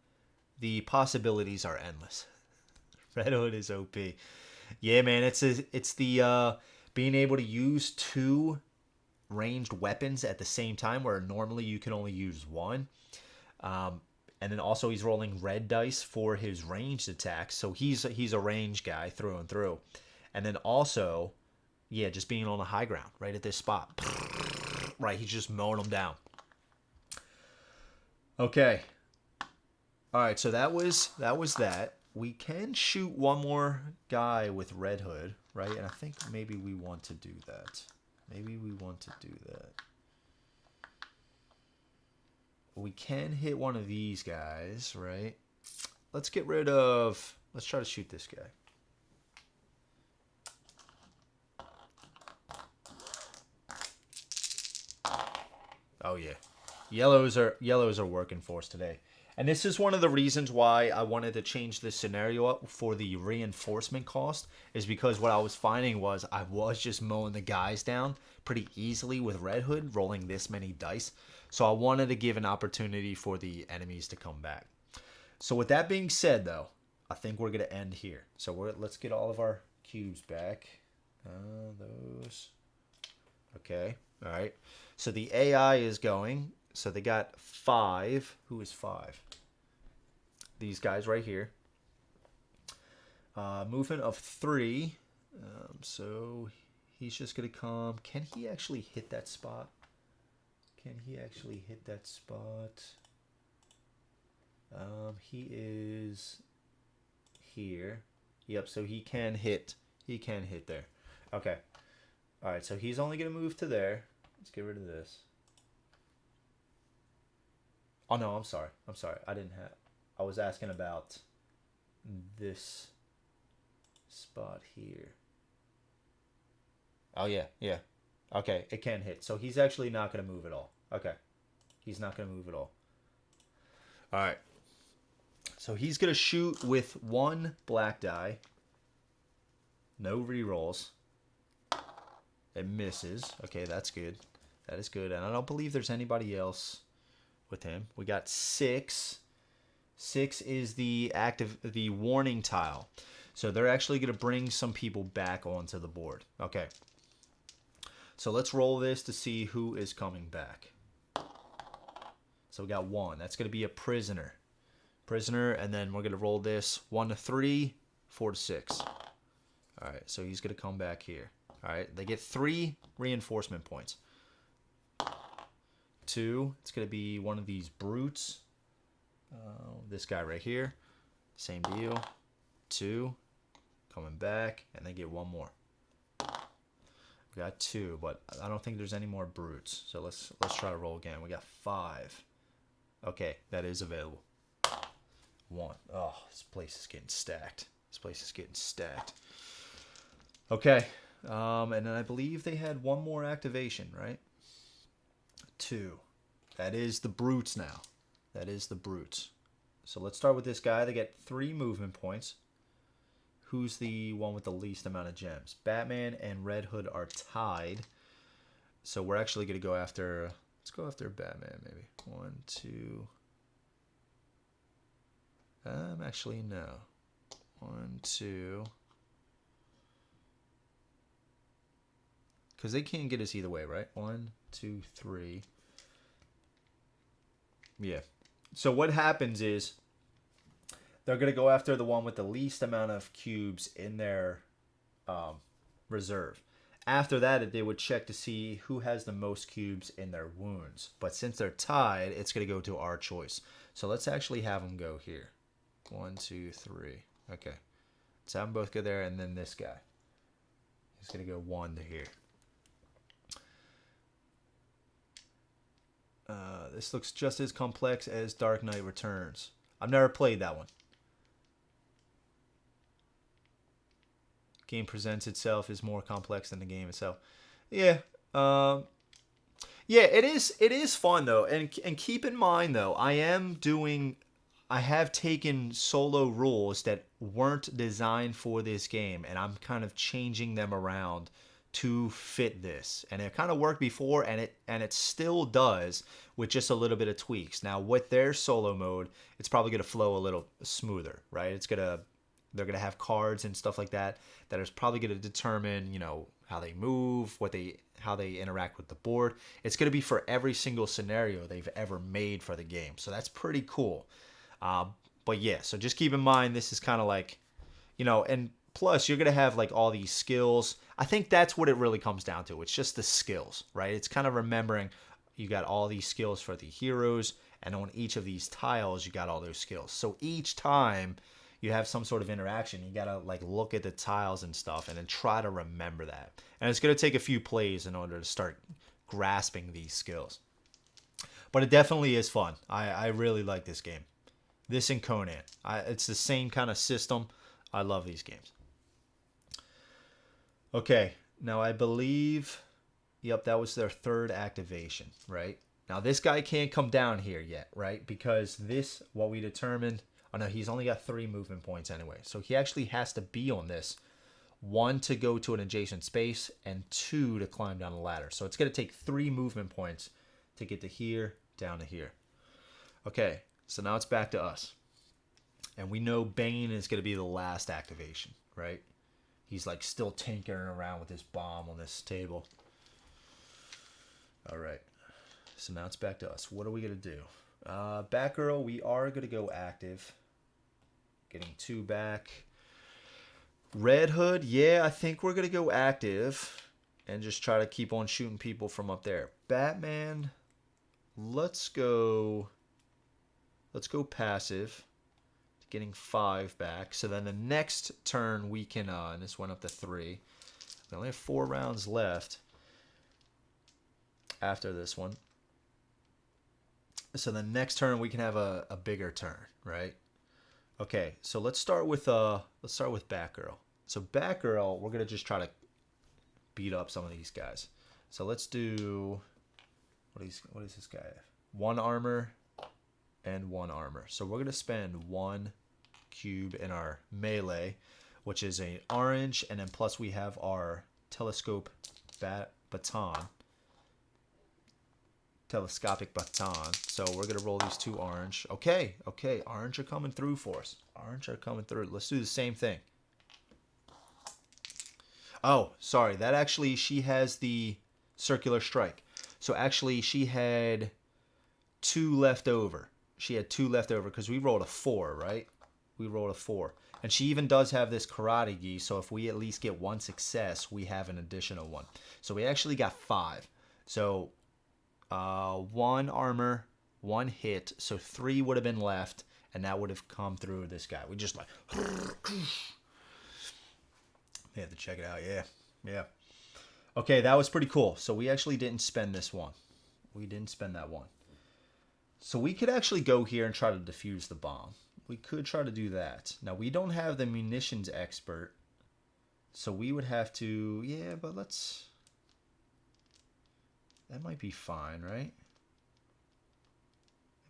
the possibilities are endless. Red Hood is OP. Yeah, man, it's the being able to use 2 ranged weapons at the same time, where normally you can only use 1. And And then also he's rolling red dice for his ranged attacks. So he's a range guy through and through. And then also, yeah, just being on the high ground right at this spot. Right, he's just mowing them down. Okay. All right, so that was that. We can shoot one more guy with Red Hood, right? And I think maybe we want to do that. Maybe we want to do that. We can hit one of these guys, right? Let's get rid of... Let's try to shoot this guy. Oh, yeah. Yellows are working for us today. And this is one of the reasons why I wanted to change this scenario up for the reinforcement cost, is because what I was finding was I was just mowing the guys down pretty easily with Red Hood, rolling this many dice. So I wanted to give an opportunity for the enemies to come back. So with that being said, though, I think we're going to end here. So let's get all of our cubes back. Those. Okay. All right. So the AI is going... So they got 5. Who is 5? These guys right here. Movement of 3. So he's just going to come. Can he actually hit that spot? Can he actually hit that spot? He is here. Yep, so he can hit. He can hit there. Okay. All right, so he's only going to move to there. Let's get rid of this. Oh, no, I'm sorry. I was asking about this spot here. Oh, yeah. Okay, it can hit. So he's actually not going to move at all. Okay. He's not going to move at all. All right. So he's going to shoot with 1 black die. No rerolls. It misses. Okay, that's good. That is good. And I don't believe there's anybody else with him. We got 6. 6 is the warning tile. So they're actually going to bring some people back onto the board. Okay. So let's roll this to see who is coming back. So we got 1. That's going to be a prisoner. And then we're going to roll this 1 to 3, 4 to 6. All right, so he's going to come back here. All right, they get 3 reinforcement points. 2, it's going to be one of these brutes. This guy right here, same deal. 2, coming back, and they get 1 more. We got 2, but I don't think there's any more brutes. So let's try to roll again. We got 5. Okay, that is available. 1. Oh, this place is getting stacked. Okay, and then I believe they had 1 more activation, right? 2. That is the brutes now. So let's start with this guy. They get 3 movement points. Who's the one with the least amount of gems? Batman and Red Hood are tied. So we're actually going to go after... Let's go after Batman, maybe. 1, 2... actually, no. 1, 2... Because they can't get us either way, right? 1, 2, 3... Yeah. So what happens is they're going to go after the one with the least amount of cubes in their reserve. After that, they would check to see who has the most cubes in their wounds. But since they're tied, it's going to go to our choice. So let's actually have them go here. 1, 2, 3. Okay. Let's have them both go there, and then this guy. He's going to go 1 to here. This looks just as complex as Dark Knight Returns. I've never played that one. Game presents itself as more complex than the game itself. Yeah. Yeah, it is fun though. And keep in mind though, I have taken solo rules that weren't designed for this game, and I'm kind of changing them around to fit this. And it kind of worked before, and it still does, with just a little bit of tweaks. Now with their solo mode, it's probably going to flow a little smoother, right? They're going to have cards and stuff like that is probably going to determine, you know, how they move, how they interact with the board. It's going to be for every single scenario they've ever made for the game. So that's pretty cool. But yeah, so just keep in mind this is kind of like, and plus you're going to have like all these skills. I think that's what it really comes down to. It's just the skills, right? It's kind of remembering you got all these skills for the heroes, and on each of these tiles you got all those skills. So each time you have some sort of interaction, you got to like look at the tiles and stuff and then try to remember that. And it's going to take a few plays in order to start grasping these skills. But it definitely is fun. I really like this game. This and Conan. It's the same kind of system. I love these games. Okay, now I believe, yep, that was their third activation, right? Now this guy can't come down here yet, right? Because this, what we determined, oh no, he's only got 3 movement points anyway. So he actually has to be on this. 1 to go to an adjacent space, and 2 to climb down a ladder. So it's going to take 3 movement points to get to here, down to here. Okay, so now it's back to us. And we know Bane is going to be the last activation, right? He's like still tinkering around with this bomb on this table. All right. So now it's back to us. What are we going to do? Batgirl, we are going to go active. Getting 2 back. Red Hood, yeah, I think we're going to go active and just try to keep on shooting people from up there. Batman, let's go passive. Getting 5 back. So then the next turn we can, and this went up to 3. We only have 4 rounds left after this one. So the next turn we can have a bigger turn, right? Okay, so let's start with Batgirl. So Batgirl, we're gonna just try to beat up some of these guys. So let's do what does this guy have? 1 armor and 1 armor. So we're gonna spend 1 cube in our melee, which is an orange, and then plus we have our telescopic baton. So we're gonna roll these 2 orange. Okay, orange are coming through for us. Orange are coming through. Let's do the same thing. Oh, sorry, that actually, she has the circular strike. So actually she had 2 left over. She had 2 left over because we rolled a 4, right? We rolled a 4. And she even does have this karate gi, so if we at least get 1 success, we have an additional 1. So we actually got 5. So 1 armor, 1 hit, so 3 would have been left, and that would have come through this guy. We just like... They have to check it out, yeah. Okay, that was pretty cool. So we actually didn't spend this one. We didn't spend that one. So we could actually go here and try to defuse the bomb. We could try to do that. Now, we don't have the munitions expert, so we would have to... Yeah, but let's... That might be fine, right?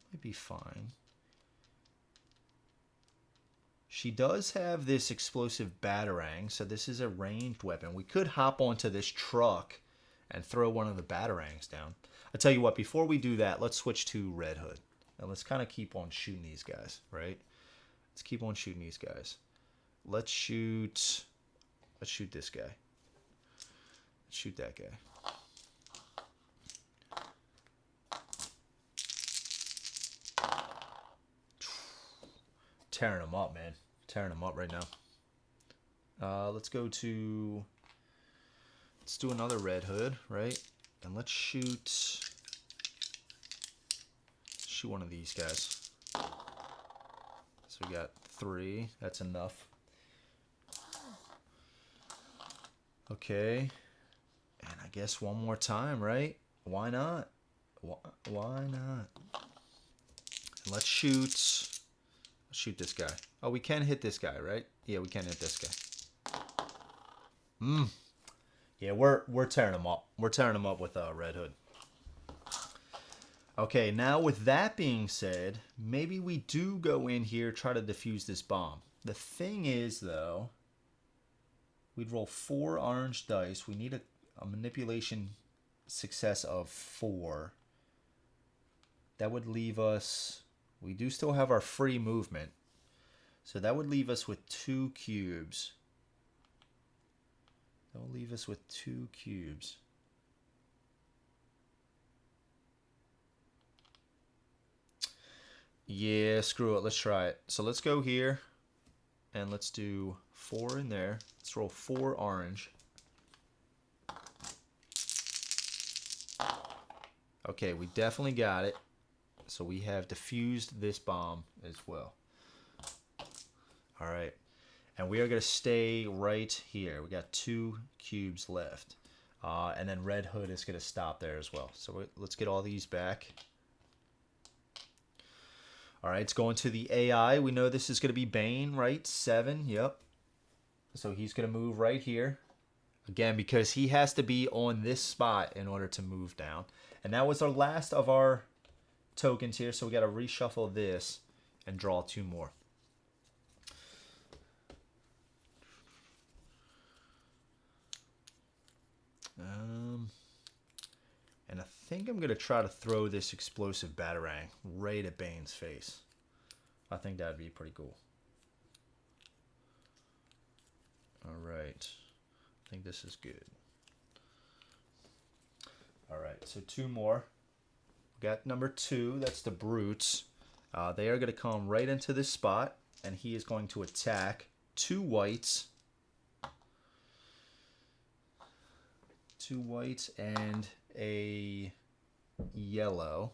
That might be fine. She does have this explosive batarang, so this is a ranged weapon. We could hop onto this truck and throw one of the batarangs down. I'll tell you what, before we do that, let's switch to Red Hood. And let's kind of keep on shooting these guys, right? Let's keep on shooting these guys. Let's shoot this guy. Let's shoot that guy. Tearing them up, man. Tearing them up right now. Let's do another Red Hood, right? And let's shoot one of these guys. So we got 3. That's enough. Okay. And I guess one more time, right? Why not? Why not? And let's shoot this guy. Oh, we can hit this guy, right? Yeah, we can hit this guy. Yeah, we're tearing them up. We're tearing them up with Red Hood. Okay, now with that being said, maybe we do go in here, try to defuse this bomb. The thing is, though, we'd roll 4 orange dice. We need a manipulation success of 4. That would leave us... We do still have our free movement. So that would leave us with 2 cubes. That will leave us with 2 cubes. Yeah, screw it. Let's try it. So let's go here and let's do 4 in there. Let's roll 4 orange. Okay, we definitely got it. So we have diffused this bomb as well. All right. And we are going to stay right here. We got 2 cubes left. And then Red Hood is going to stop there as well. So let's get all these back. All right, it's going to the AI. We know this is going to be Bane, right? 7, yep. So he's going to move right here. Again, because he has to be on this spot in order to move down. And that was our last of our tokens here. So we got to reshuffle this and draw 2 more. And I think I'm going to try to throw this explosive batarang right at Bane's face. I think that would be pretty cool. All right. I think this is good. All right, so 2 more. We got number 2. That's the brutes. They are going to come right into this spot, and he is going to attack 2 whites. 2 whites and a yellow.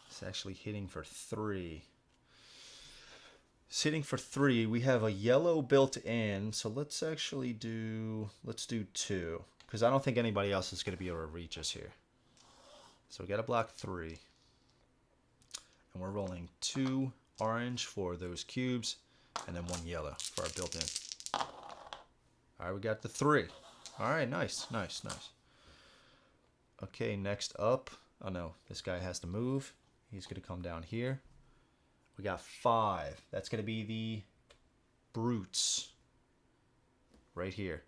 It's actually hitting for 3. It's hitting for 3. We have a yellow built in, so let's actually do 2, because I don't think anybody else is going to be able to reach us here. So we got to block 3, and we're rolling 2 orange for those cubes, and then 1 yellow for our built-in. All right, we got the 3. All right, nice, nice, nice. Okay, next up. Oh no, this guy has to move. He's going to come down here. We got 5. That's going to be the brutes right here.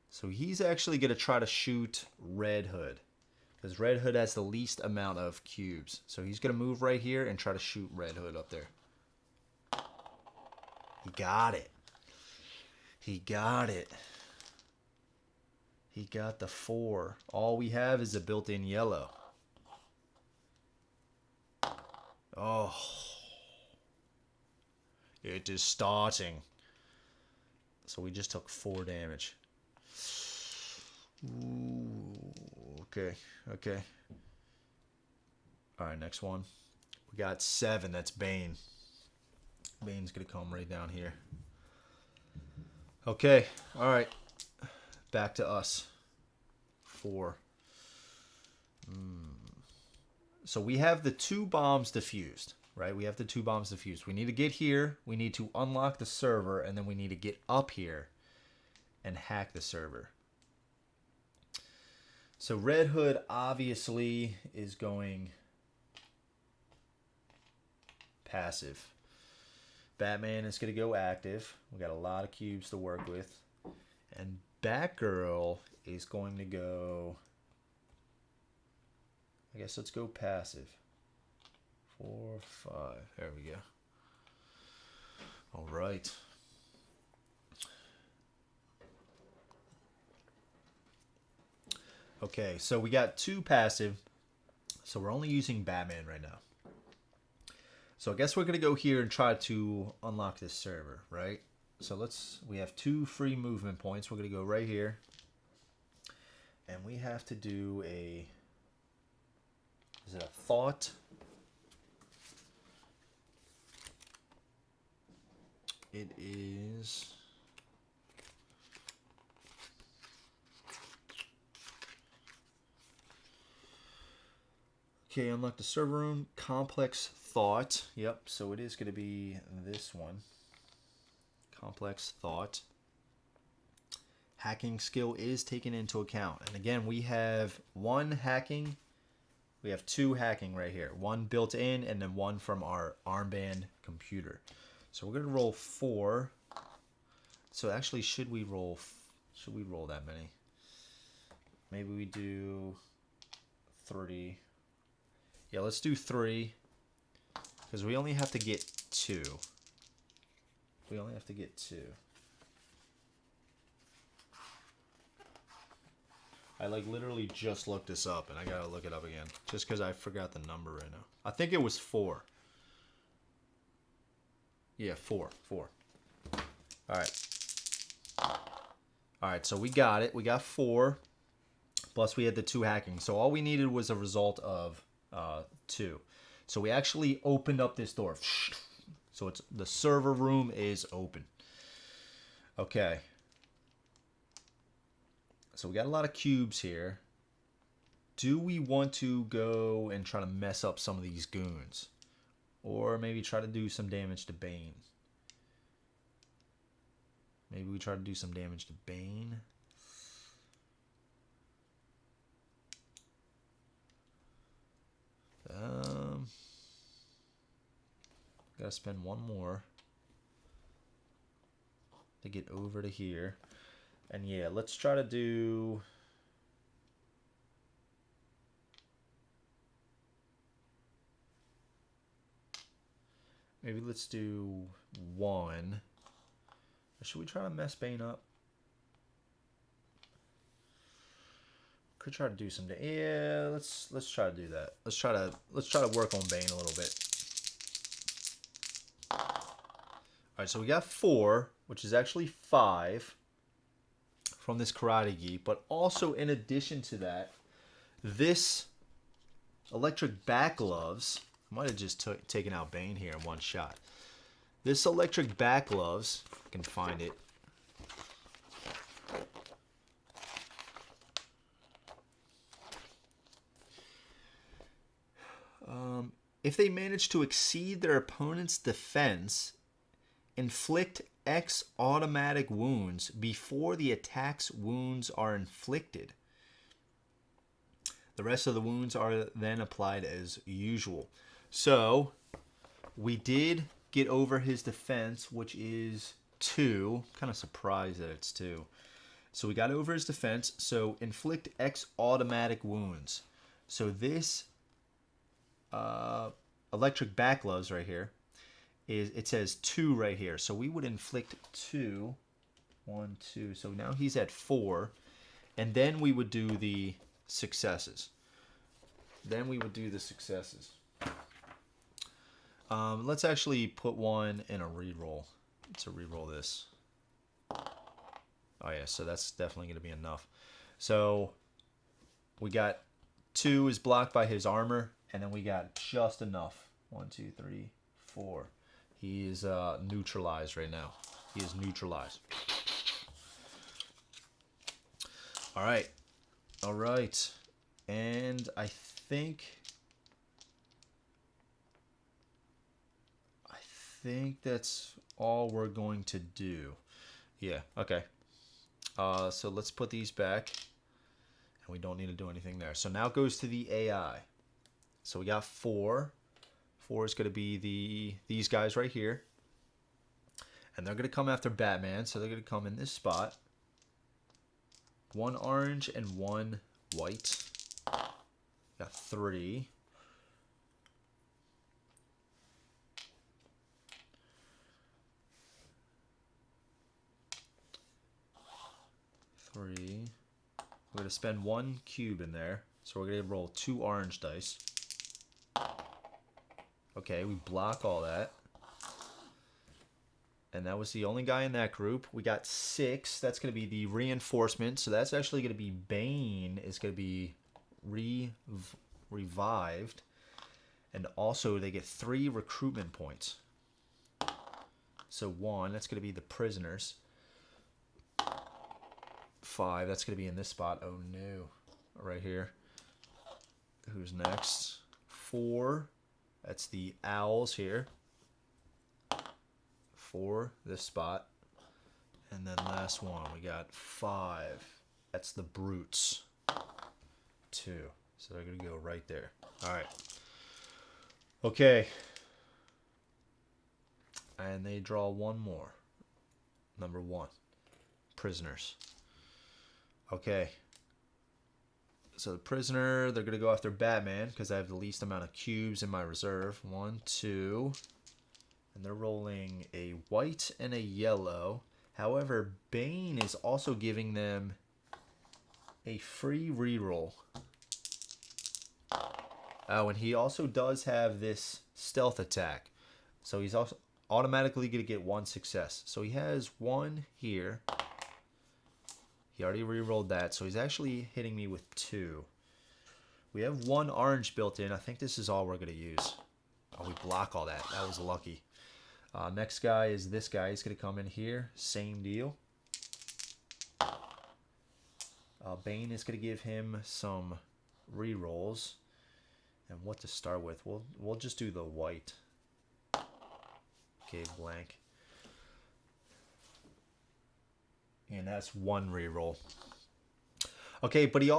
So he's actually going to try to shoot Red Hood, because Red Hood has the least amount of cubes. So he's going to move right here and try to shoot Red Hood up there. He got it. He got it. He got the 4. All we have is a built-in yellow. Oh. It is starting. So we just took 4 damage. Ooh. Okay. Okay. All right, next one. We got 7. That's Bane. Bane's going to come right down here. Okay. All right. Back to us. 4. So we have the 2 bombs diffused, right? We have the 2 bombs diffused. We need to get here. We need to unlock the server. And then we need to get up here and hack the server. So Red Hood obviously is going passive. Batman is going to go active. We got a lot of cubes to work with. And Batgirl is going to go... I guess let's go passive. 4, 5. There we go. All right. Okay, so we got 2 passive. So we're only using Batman right now. So I guess we're going to go here and try to unlock this server, right? So we have 2 free movement points. We're going to go right here. And we have to do is it a thought? It is... Okay, unlock the server room. Complex thought. Yep, so it is going to be this one. Complex thought. Hacking skill is taken into account. And again, we have 1 hacking. We have 2 hacking right here. 1 built in and then 1 from our armband computer. So we're going to roll 4. So actually, should we roll that many? Maybe we do 3. Yeah, let's do 3. Because we only have to get 2. We only have to get 2. I like literally just looked this up, and I gotta look it up again just because I forgot the number right now. I think it was 4. Yeah, 4. All right. All right, so we got it. We got 4. Plus we had the 2 hacking. So all we needed was a result of 2. So we actually opened up this door. So it's the server room is open. Okay. So we got a lot of cubes here. Do we want to go and try to mess up some of these goons? Or maybe try to do some damage to Bane? Maybe we try to do some damage to Bane. Gotta spend 1 more to get over to here. And yeah, let's try to do... Maybe let's do 1. Or should we try to mess Bane up? Could try to do some... Yeah, let's try to do that. Let's try to work on Bane a little bit. All right, so we got 4, which is actually 5 from this karate gi, but also in addition to that, this electric back gloves, I might have just taken out Bane here in 1 shot. This electric back gloves, if I can find it. If they manage to exceed their opponent's defense, inflict X automatic wounds before the attack's wounds are inflicted. The rest of the wounds are then applied as usual. So, we did get over his defense, which is 2. Kind of surprised that it's 2. So we got over his defense. So, inflict X automatic wounds. So this electric back gloves right here, it says 2 right here. So we would inflict 2. 1, 2. So now he's at 4. And then we would do the successes. Let's actually put 1 in a reroll. Let's reroll this. Oh yeah, so that's definitely going to be enough. So we got 2 is blocked by his armor. And then we got just enough. 1, 2, 3, 4. He is neutralized right now. He is neutralized. All right. All right. And I think that's all we're going to do. Yeah, okay. So let's put these back. And we don't need to do anything there. So now it goes to the AI. So we got 4. 4 is going to be these guys right here. And they're going to come after Batman. So they're going to come in this spot. 1 orange and 1 white. Got 3. We're going to spend 1 cube in there. So we're going to roll 2 orange dice. Okay, we block all that. And that was the only guy in that group. We got 6. That's going to be the reinforcement. So that's actually going to be Bane is going to be revived. And also they get 3 recruitment points. So 1, that's going to be the prisoners. 5, that's going to be in this spot. Oh no. Right here. Who's next? 4, that's the owls here. 4, this spot. And then last one, we got 5. That's the brutes. 2. So they're going to go right there. All right. Okay. And they draw 1 more. Number 1. Prisoners. Okay. So the prisoner, they're going to go after Batman because I have the least amount of cubes in my reserve. 1, 2. And they're rolling a white and a yellow. However, Bane is also giving them a free reroll. Oh, and he also does have this stealth attack. So he's also automatically going to get 1 success. So he has 1 here. He already rerolled that. So he's actually hitting me with 2. We have 1 orange built in. I think this is all we're going to use. Oh, we block all that. That was lucky. Next guy is this guy. He's going to come in here. Same deal. Bane is going to give him some rerolls. And what to start with? We'll just do the white. Okay, blank. And that's 1 reroll. Okay, but he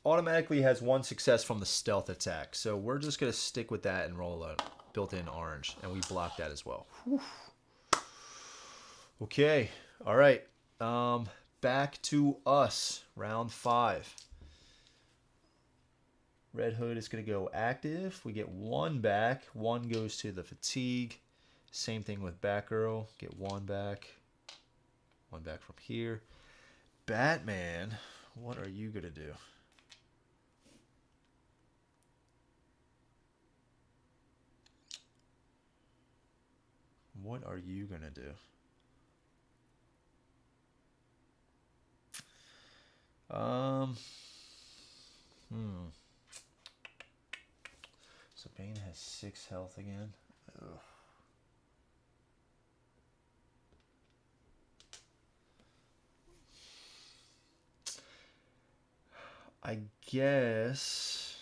automatically has 1 success from the stealth attack. So we're just going to stick with that and roll a built-in orange. And we block that as well. Whew. Okay, all right. Back to us. Round 5. Red Hood is going to go active. We get 1 back. 1 goes to the fatigue. Same thing with Batgirl. Get 1 back. 1 back from here. Batman, what are you going to do? What are you going to do? So Bane has 6 health again. Ugh. I guess.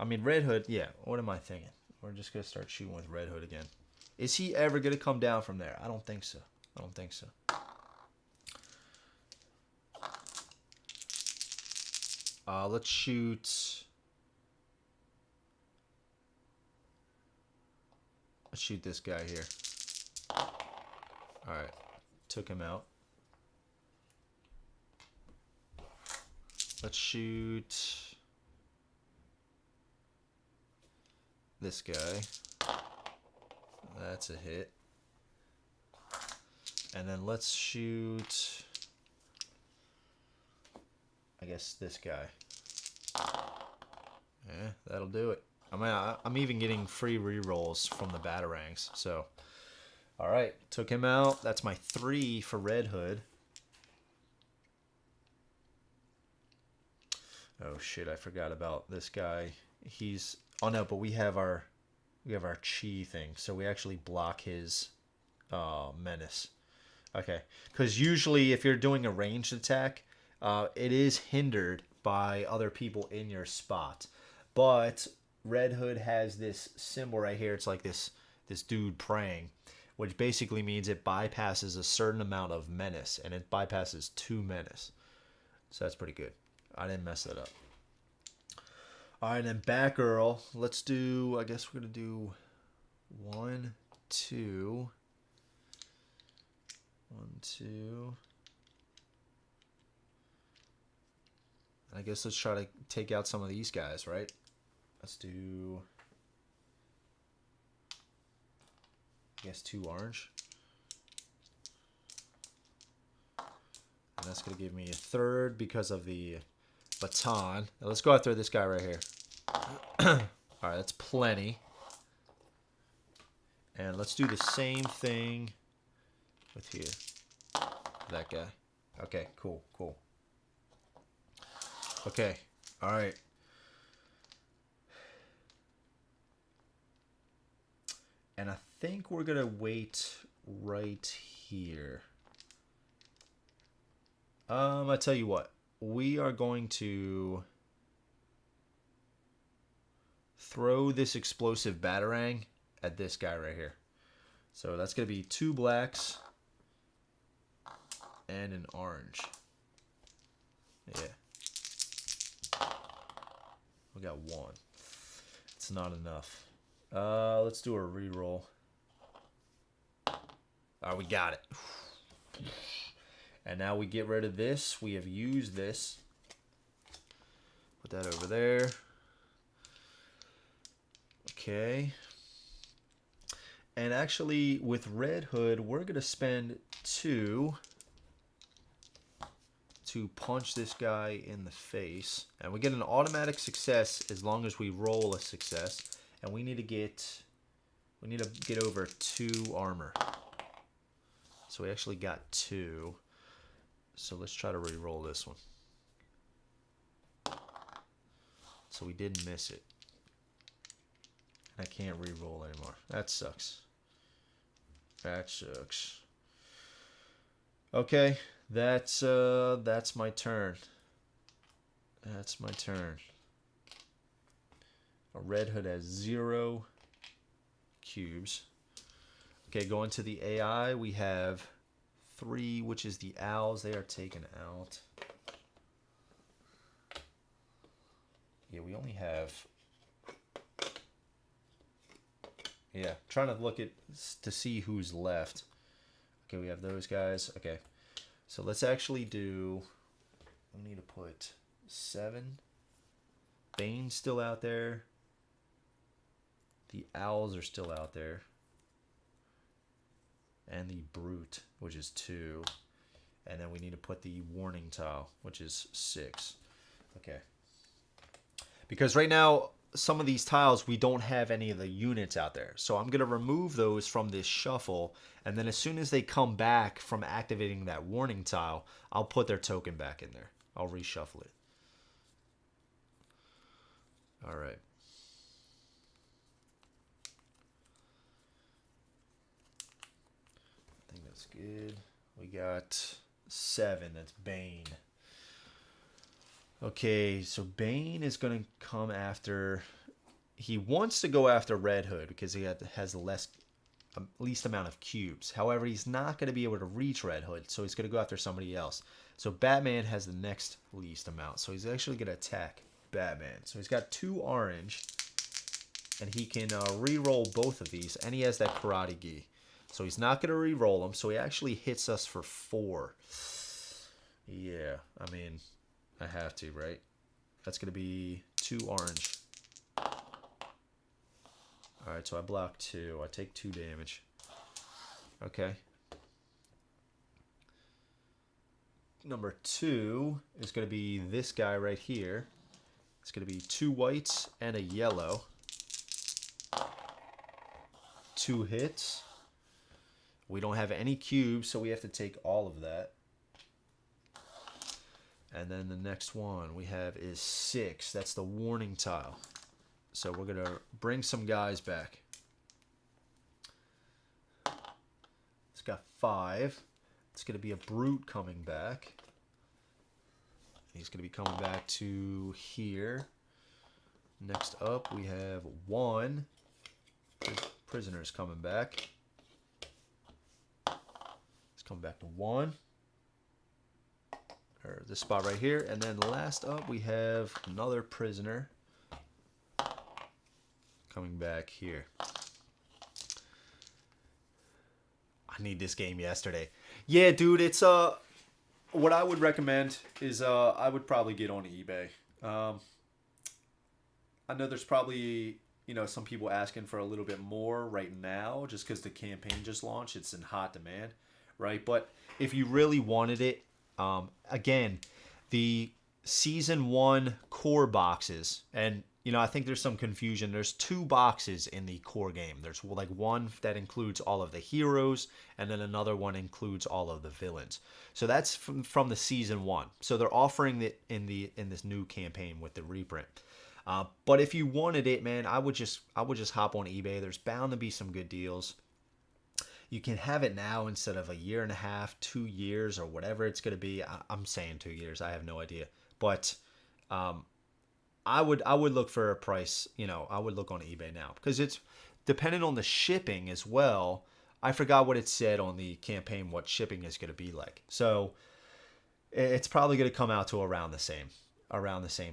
I mean, Red Hood. Yeah. What am I thinking? We're just gonna start shooting with Red Hood again. Is he ever gonna come down from there? I don't think so. I don't think so. Let's shoot. Let's shoot this guy here. All right, took him out. Let's shoot this guy. That's a hit. And then let's shoot, I guess, this guy. Yeah, that'll do it. I mean, I'm even getting free rerolls from the Batarangs. So, all right, took him out. That's my 3 for Red Hood. Oh shit, I forgot about this guy. He's, oh no, but we have our chi thing, so we actually block his menace. Okay, because usually if you're doing a ranged attack, it is hindered by other people in your spot. But Red Hood has this symbol right here. It's like this dude praying, which basically means it bypasses a certain amount of menace, and it bypasses 2 menace. So that's pretty good. I didn't mess that up. All right, then Batgirl. Let's do, I guess we're going to do 1, 2. 1, 2. I guess let's try to take out some of these guys, right? Let's do, I guess, 2 orange. And that's going to give me a 3rd because of the baton. Now let's go after this guy right here. All right, that's plenty. And let's do the same thing with here. That guy. Okay, cool, cool. Okay, all right. And I think we're going to wait right here. I tell you what. We are going to throw this explosive Batarang at this guy right here. So that's going to be 2 blacks and an orange. Yeah. We got 1. It's not enough. Let's do a reroll. We got it. And now we get rid of this. We have used this. Put that over there. Okay. And actually, with Red Hood, we're going to spend 2 to punch this guy in the face. And we get an automatic success as long as we roll a success. And we need to get over 2 armor. So we actually got 2. So let's try to re-roll this one. So we did miss it. I can't re-roll anymore. That sucks. That sucks. Okay, that's my turn. That's my turn. A Red Hood has 0 cubes. Okay, going to the AI, we have 3, which is the owls. They are taken out. Yeah, we only have... Yeah, trying to look at to see who's left. Okay, we have those guys. Okay, so let's actually do... We need to put 7. Bane's still out there. The owls are still out there. And the brute, which is 2. And then we need to put the warning tile, which is 6. Okay. Because right now, some of these tiles, we don't have any of the units out there. So I'm going to remove those from this shuffle. And then as soon as they come back from activating that warning tile, I'll put their token back in there. I'll reshuffle it. All right. I think that's good. We got 7. That's Bane. Okay, so Bane is going to come after... He wants to go after Red Hood because he has the least amount of cubes. However, he's not going to be able to reach Red Hood, so he's going to go after somebody else. So Batman has the next least amount, so he's actually going to attack Batman. So he's got 2 orange, and he can re-roll both of these, and he has that Karate Gi. So he's not going to re-roll them, so he actually hits us for 4. Yeah, I mean, I have to, right? That's going to be 2 orange. Alright, so I block 2. I take 2 damage. Okay. Number 2 is going to be this guy right here. It's going to be 2 whites and a yellow. 2 hits. We don't have any cubes, so we have to take all of that. And then the next one we have is 6. That's the warning tile. So we're going to bring some guys back. It's got 5. It's going to be a brute coming back. He's going to be coming back to here. Next up, we have 1. Prisoner's coming back. Let's come back to 1. Or this spot right here. And then last up, we have another prisoner coming back here. I need this game yesterday. Yeah, dude, it's what I would recommend is I would probably get on eBay. I know there's probably, you know, some people asking for a little bit more right now just because the campaign just launched. It's in hot demand, right? But if you really wanted it, again, the season 1 core boxes, and you know, I think there's some confusion. There's 2 boxes in the core game. There's like one that includes all of the heroes, and then another one includes all of the villains. So that's from the season 1. So they're offering it in this new campaign with the reprint. But if you wanted it, man, I would just hop on eBay. There's bound to be some good deals. You can have it now instead of a year and a half, 2 years, or whatever it's going to be. I'm saying 2 years. I have no idea, but I would look for a price, you know, I would look on eBay now because it's dependent on the shipping as well. I forgot what it said on the campaign, what shipping is going to be like. So it's probably going to come out to around the same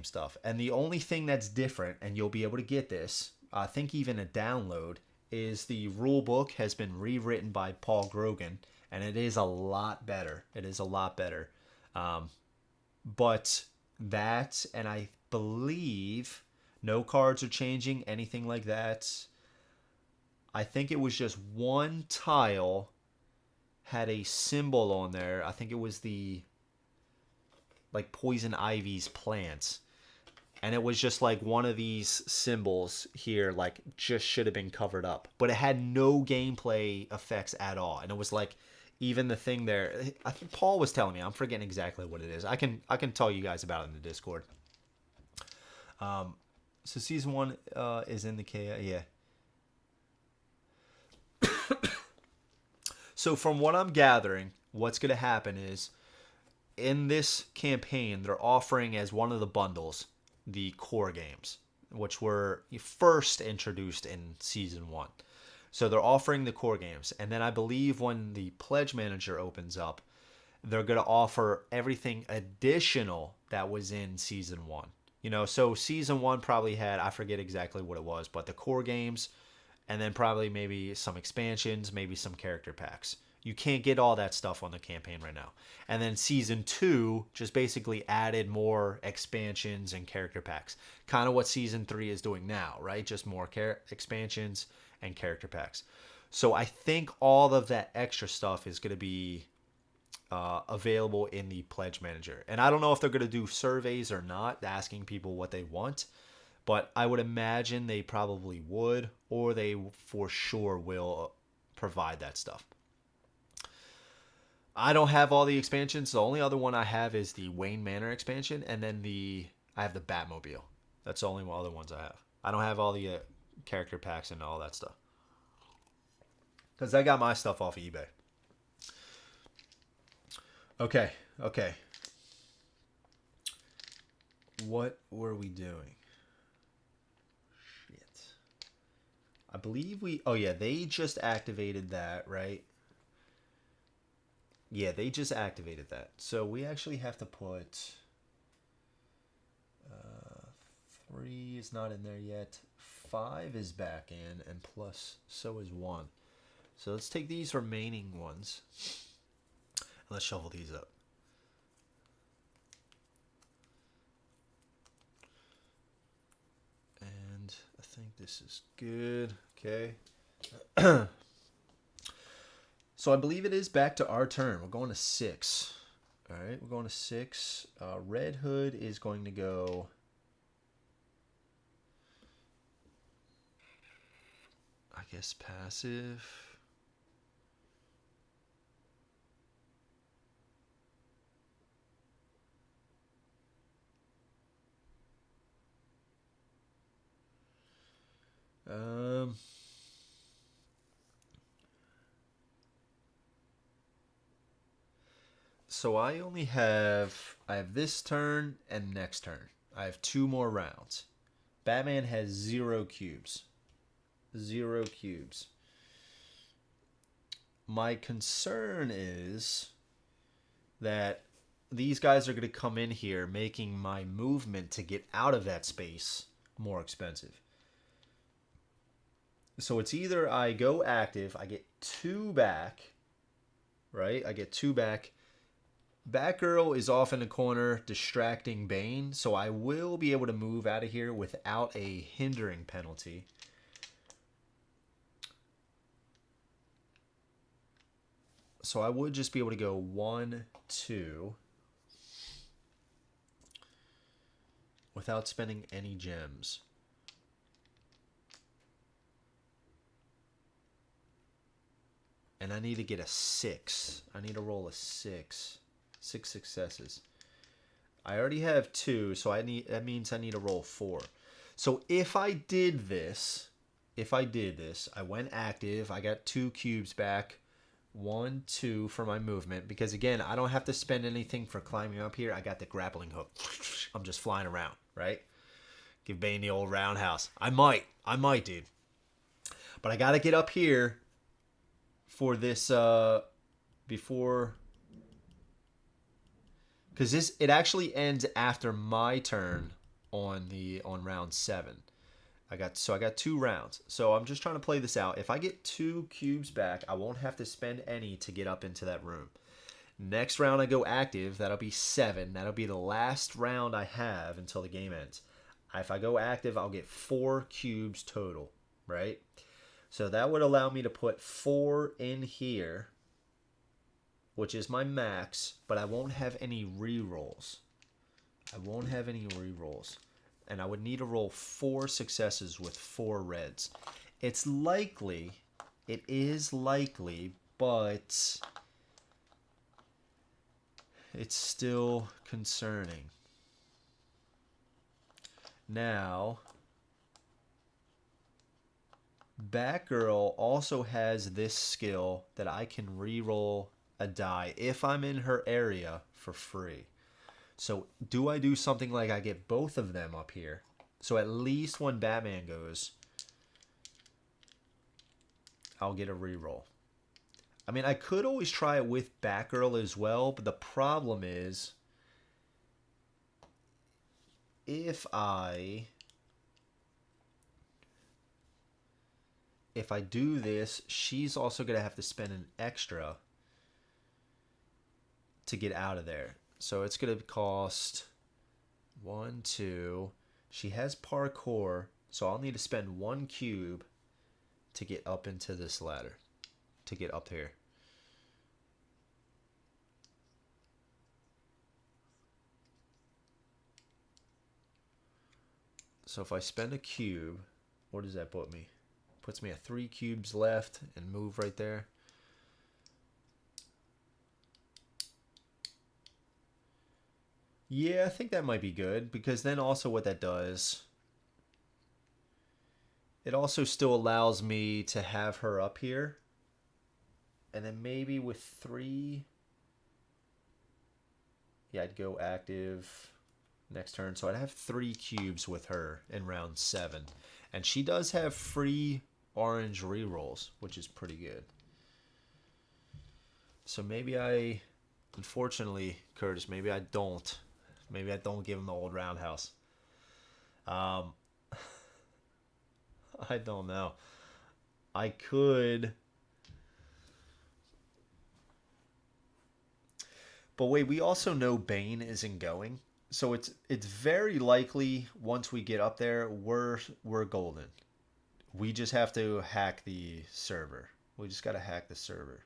stuff. And the only thing that's different, and you'll be able to get this, I think even a download, is the rule book has been rewritten by Paul Grogan, and it is a lot better. It is a lot better. But that, and I believe no cards are changing, anything like that. I think it was just one tile had a symbol on there. I think it was the like Poison Ivy's plants. And it was just like one of these symbols here, like just should have been covered up. But it had no gameplay effects at all. And it was like even the thing there, I think Paul was telling me, I'm forgetting exactly what it is. I can tell you guys about it in the Discord. So season 1 is in the yeah. So from what I'm gathering, what's going to happen is in this campaign, they're offering as one of the bundles the core games, which were first introduced in season 1. So they're offering the core games. And then I believe when the pledge manager opens up, they're going to offer everything additional that was in season 1. You know, so season 1 probably had, I forget exactly what it was, but the core games, and then probably maybe some expansions, maybe some character packs. You can't get all that stuff on the campaign right now. And then season 2 just basically added more expansions and character packs. Kind of what season 3 is doing now, right? Just more expansions and character packs. So I think all of that extra stuff is going to be available in the pledge manager. And I don't know if they're going to do surveys or not, asking people what they want. But I would imagine they probably would, or they for sure will provide that stuff. I don't have all the expansions. The only other one I have is the Wayne Manor expansion, and then I have the Batmobile. That's the only other ones I have. I don't have all the character packs and all that stuff, because I got my stuff off of eBay. Okay. What were we doing? Shit. I believe oh yeah, they just activated that, right? Yeah, they just activated that. So we actually have to put 3 is not in there yet. 5 is back in, and plus so is 1. So let's take these remaining ones. Let's shuffle these up. And I think this is good. Okay. So I believe it is back to our turn. We're going to 6. All right, we're going to 6. Red Hood is going to go... I guess passive. So I have this turn and next turn. I have 2 more rounds. Batman has 0 cubes. 0 cubes. My concern is that these guys are going to come in here making my movement to get out of that space more expensive. So it's either I go active, I get 2 back, right? I get 2 back. Batgirl is off in the corner distracting Bane, so I will be able to move out of here without a hindering penalty. So I would just be able to go 1, 2 without spending any gems. And I need to get a 6. I need to roll a 6. 6 successes. I already have 2, so that means I need to roll 4. So if I did this, I went active, I got 2 cubes back, 1, 2 for my movement, because again, I don't have to spend anything for climbing up here. I got the grappling hook. I'm just flying around, right? Give Bane the old roundhouse. I might, dude. But I got to get up here for this, before... Because it actually ends after my turn on round 7. I got 2 rounds. So I'm just trying to play this out. If I get 2 cubes back, I won't have to spend any to get up into that room. Next round I go active. That'll be 7. That'll be the last round I have until the game ends. If I go active, I'll get 4 cubes total, right? So that would allow me to put 4 in here, which is my max, but I won't have any re-rolls. I won't have any rerolls. And I would need to roll 4 successes with 4 reds. It's likely, it is likely, but it's still concerning. Now, Batgirl also has this skill that I can re-roll a die if I'm in her area for free. So do I do something like I get both of them up here? So at least when Batman goes, I'll get a re-roll. I mean, I could always try it with Batgirl as well, but the problem is if I do this, she's also going to have to spend an extra to get out of there. So it's going to cost 1, 2. She has parkour, so I'll need to spend 1 cube to get up into this ladder, to get up here. So if I spend a cube, what does that put me? Puts me at 3 cubes left and move right there. Yeah, I think that might be good, because then also what that does, it also still allows me to have her up here. And then maybe with 3, yeah, I'd go active next turn. So I'd have 3 cubes with her in round 7. And she does have free orange rerolls, which is pretty good. So maybe I, unfortunately, Curtis, maybe I don't. Maybe I don't give him the old roundhouse. I don't know. I could. But wait, we also know Bane isn't going. So it's very likely once we get up there, we're golden. We just have to hack the server. We just got to hack the server.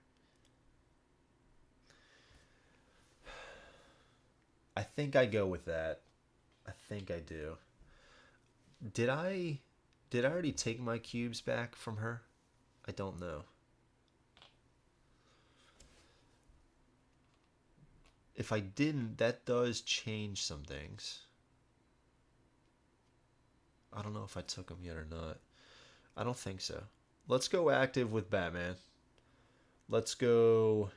I think I go with that. I think I do. Did I already take my cubes back from her? I don't know. If I didn't, that does change some things. I don't know if I took them yet or not. I don't think so. Let's go active with Batman. Let's go.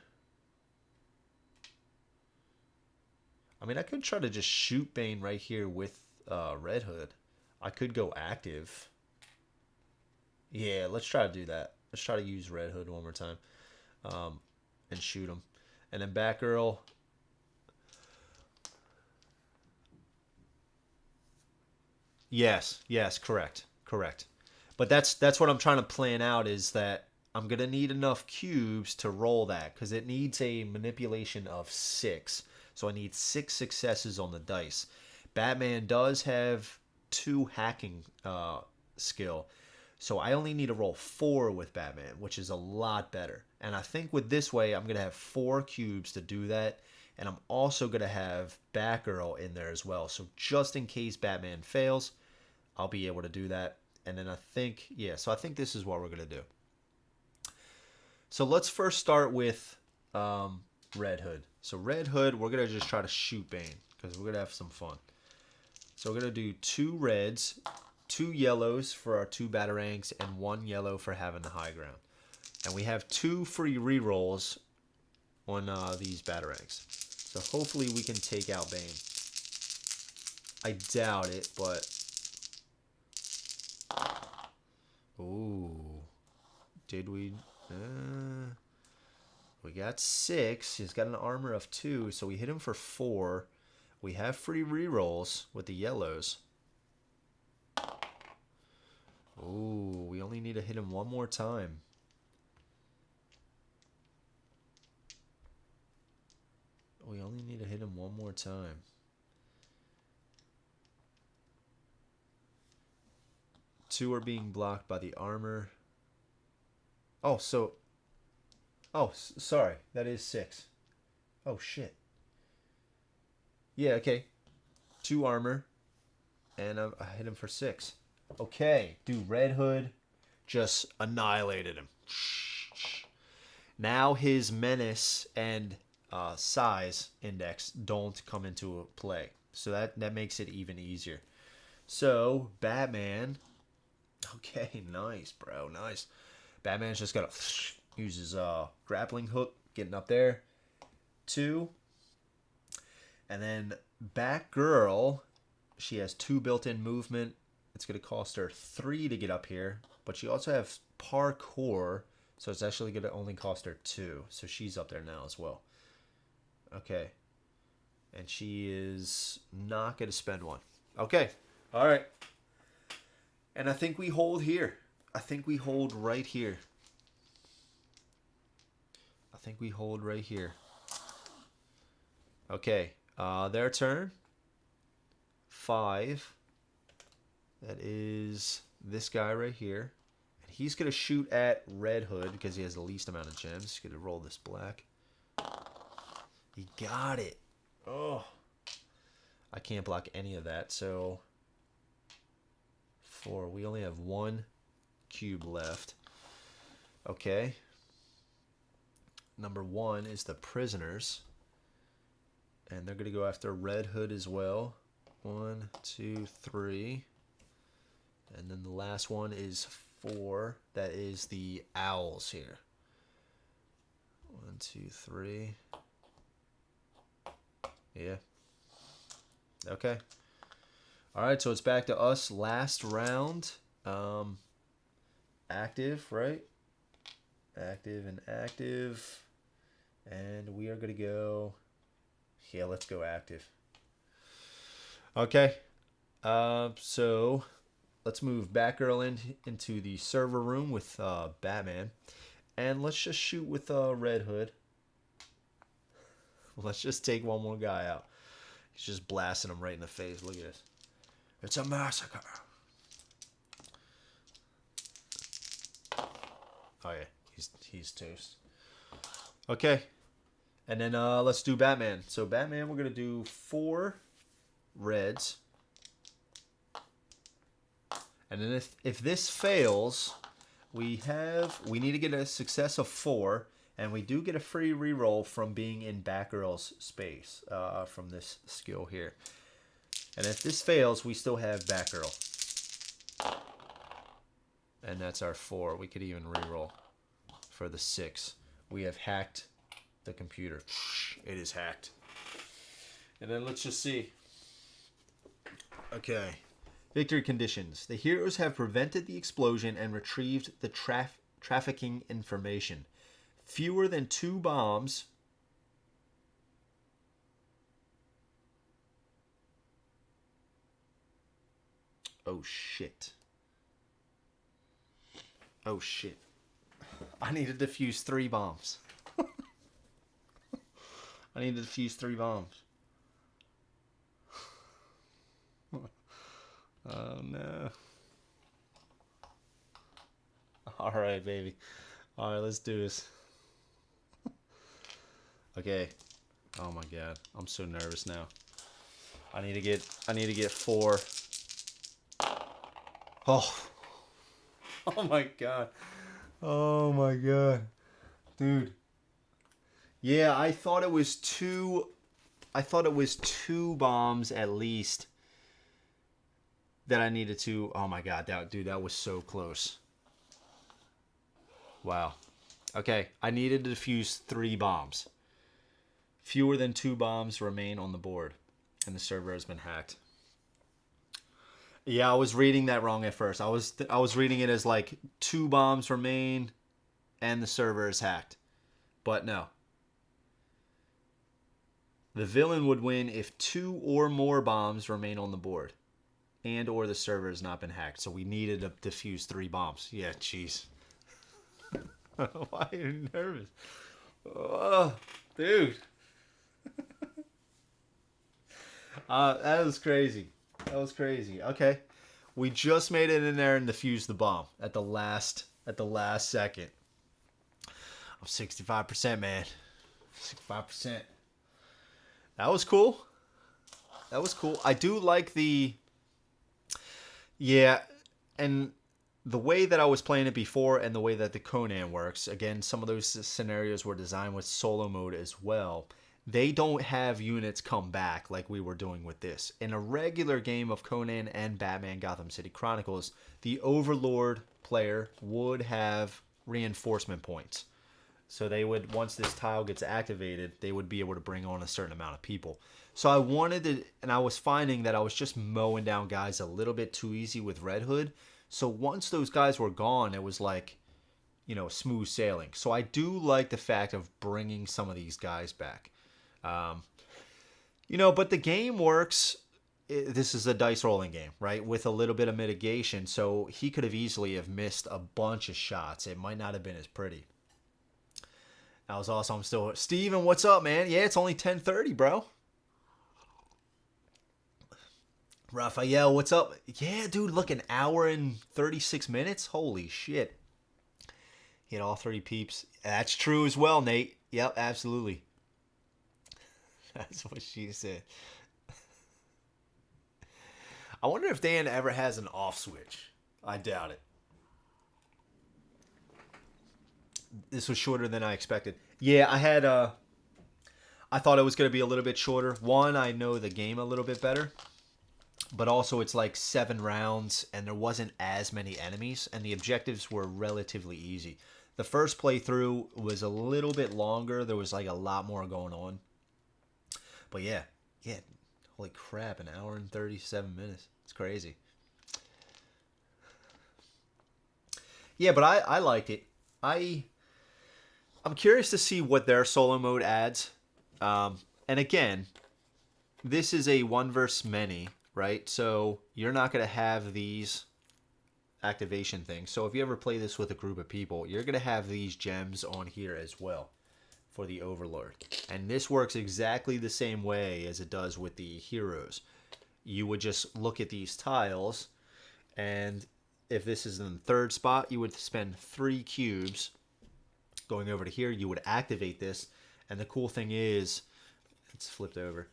I mean, I could try to just shoot Bane right here with Red Hood. I could go active. Yeah, let's try to do that. Let's try to use Red Hood one more time. And shoot him. And then Batgirl. Yes, correct. But that's what I'm trying to plan out, is that I'm going to need enough cubes to roll that, because it needs a manipulation of 6. So I need 6 successes on the dice. Batman does have 2 hacking skill. So I only need to roll 4 with Batman, which is a lot better. And I think with this way, I'm going to have 4 cubes to do that. And I'm also going to have Batgirl in there as well. So just in case Batman fails, I'll be able to do that. And then I think, yeah, so I think this is what we're going to do. So let's first start with Red Hood. So Red Hood, we're going to just try to shoot Bane, because we're going to have some fun. So we're going to do 2 reds, 2 yellows for our 2 batarangs, and 1 yellow for having the high ground. And we have 2 free rerolls on these batarangs. So hopefully we can take out Bane. I doubt it, but... Ooh. Did we... we got 6. He's got an armor of 2, so we hit him for 4. We have free rerolls with the yellows. Ooh, we only need to hit him one more time. We only need to hit him one more time. Two are being blocked by the armor. Oh, so... Oh, sorry. That is 6. Oh, shit. Yeah, okay. 2 armor, and I hit him for 6. Okay, dude, Red Hood just annihilated him. Now his menace and size index don't come into play. So that makes it even easier. So, Batman. Okay, nice, bro. Nice. Batman's just got to use his grappling hook, getting up there. 2. And then Batgirl, she has 2 built-in movement. It's going to cost her 3 to get up here. But she also has parkour, so it's actually going to only cost her 2. So she's up there now as well. Okay. And she is not going to spend 1. Okay. All right. And I think we hold here. I think we hold right here. I think we hold right here. Okay. Their turn. 5. That is this guy right here. And he's going to shoot at Red Hood because he has the least amount of gems. He's going to roll this black. He got it. Oh. I can't block any of that, so 4. We only have 1 cube left. Okay. Number 1 is the prisoners. And they're going to go after Red Hood as well. 1, 2, 3. And then the last one is 4. That is the owls here. 1, 2, 3. Yeah. Okay. All right, so it's back to us. Last round. Active, right? Active and active. And we are going to go... Yeah, let's go active. Okay. So let's move Batgirl into the server room with Batman. And let's just shoot with Red Hood. Let's just take one more guy out. He's just blasting him right in the face. Look at this. It's a massacre. Oh yeah, he's toast. Okay. And then let's do Batman. So Batman, we're gonna do 4 reds. And then if this fails, we need to get a success of 4, and we do get a free reroll from being in Batgirl's space from this skill here. And if this fails, we still have Batgirl. And that's our 4. We could even reroll for the 6. We have hacked the computer. It is hacked. And then let's just see. Okay. Victory conditions. The heroes have prevented the explosion and retrieved the trafficking information. Fewer than 2 bombs. Oh shit. Oh shit. I need to defuse 3 bombs. I need to defuse 3 bombs. Oh no. Alright, baby. Alright, let's do this. Okay. Oh my god. I'm so nervous now. I need to get 4. Oh. Oh my god. Oh my god. Dude. Yeah, I thought it was 2 bombs at least that I needed to. Oh my god, that was so close. Wow. Okay, I needed to defuse 3 bombs. Fewer than 2 bombs remain on the board, and the server has been hacked. Yeah, I was reading that wrong at first. I was reading it as like 2 bombs remain, and the server is hacked. But no. The villain would win if 2 or more bombs remain on the board, and or the server has not been hacked. So we needed to defuse 3 bombs. Yeah, jeez. Why are you nervous? Oh, dude. That was crazy. That was crazy. Okay. We just made it in there and defused the bomb at the last second. I'm 65%, man. 65%. That was cool. That was cool. I do like the yeah, and the way that I was playing it before and the way that the Conan works, again, some of those scenarios were designed with solo mode as well. They don't have units come back like we were doing with this. In a regular game of Conan and Batman Gotham City Chronicles, the Overlord player would have reinforcement points. So they would, once this tile gets activated, they would be able to bring on a certain amount of people. So I wanted to, and I was finding that I was just mowing down guys a little bit too easy with Red Hood. So once those guys were gone, it was like, smooth sailing. So I do like the fact of bringing some of these guys back. But the game works. This is a dice rolling game, right? With a little bit of mitigation. So he could have easily have missed a bunch of shots. It might not have been as pretty. That was awesome. I'm still Steven, what's up, man? Yeah, it's only 10:30, bro. Raphael, what's up? Yeah, dude, look, an hour and 36 minutes. Holy shit. Hit all 30 peeps. That's true as well, Nate. Yep, absolutely. That's what she said. I wonder if Dan ever has an off switch. I doubt it. This was shorter than I expected. Yeah, I thought it was going to be a little bit shorter. One, I know the game a little bit better. But also it's like 7 rounds and there wasn't as many enemies. And the objectives were relatively easy. The first playthrough was a little bit longer. There was like a lot more going on. But yeah, holy crap, an hour and 37 minutes. It's crazy. Yeah, but I liked it. I'm curious to see what their solo mode adds. And again, this is a one versus many, right? So you're not going to have these activation things. So if you ever play this with a group of people, you're going to have these gems on here as well for the Overlord. And this works exactly the same way as it does with the heroes. You would just look at these tiles, and if this is in the third spot, you would spend 3 cubes. Going over to here, you would activate this, and the cool thing is, it's flipped over.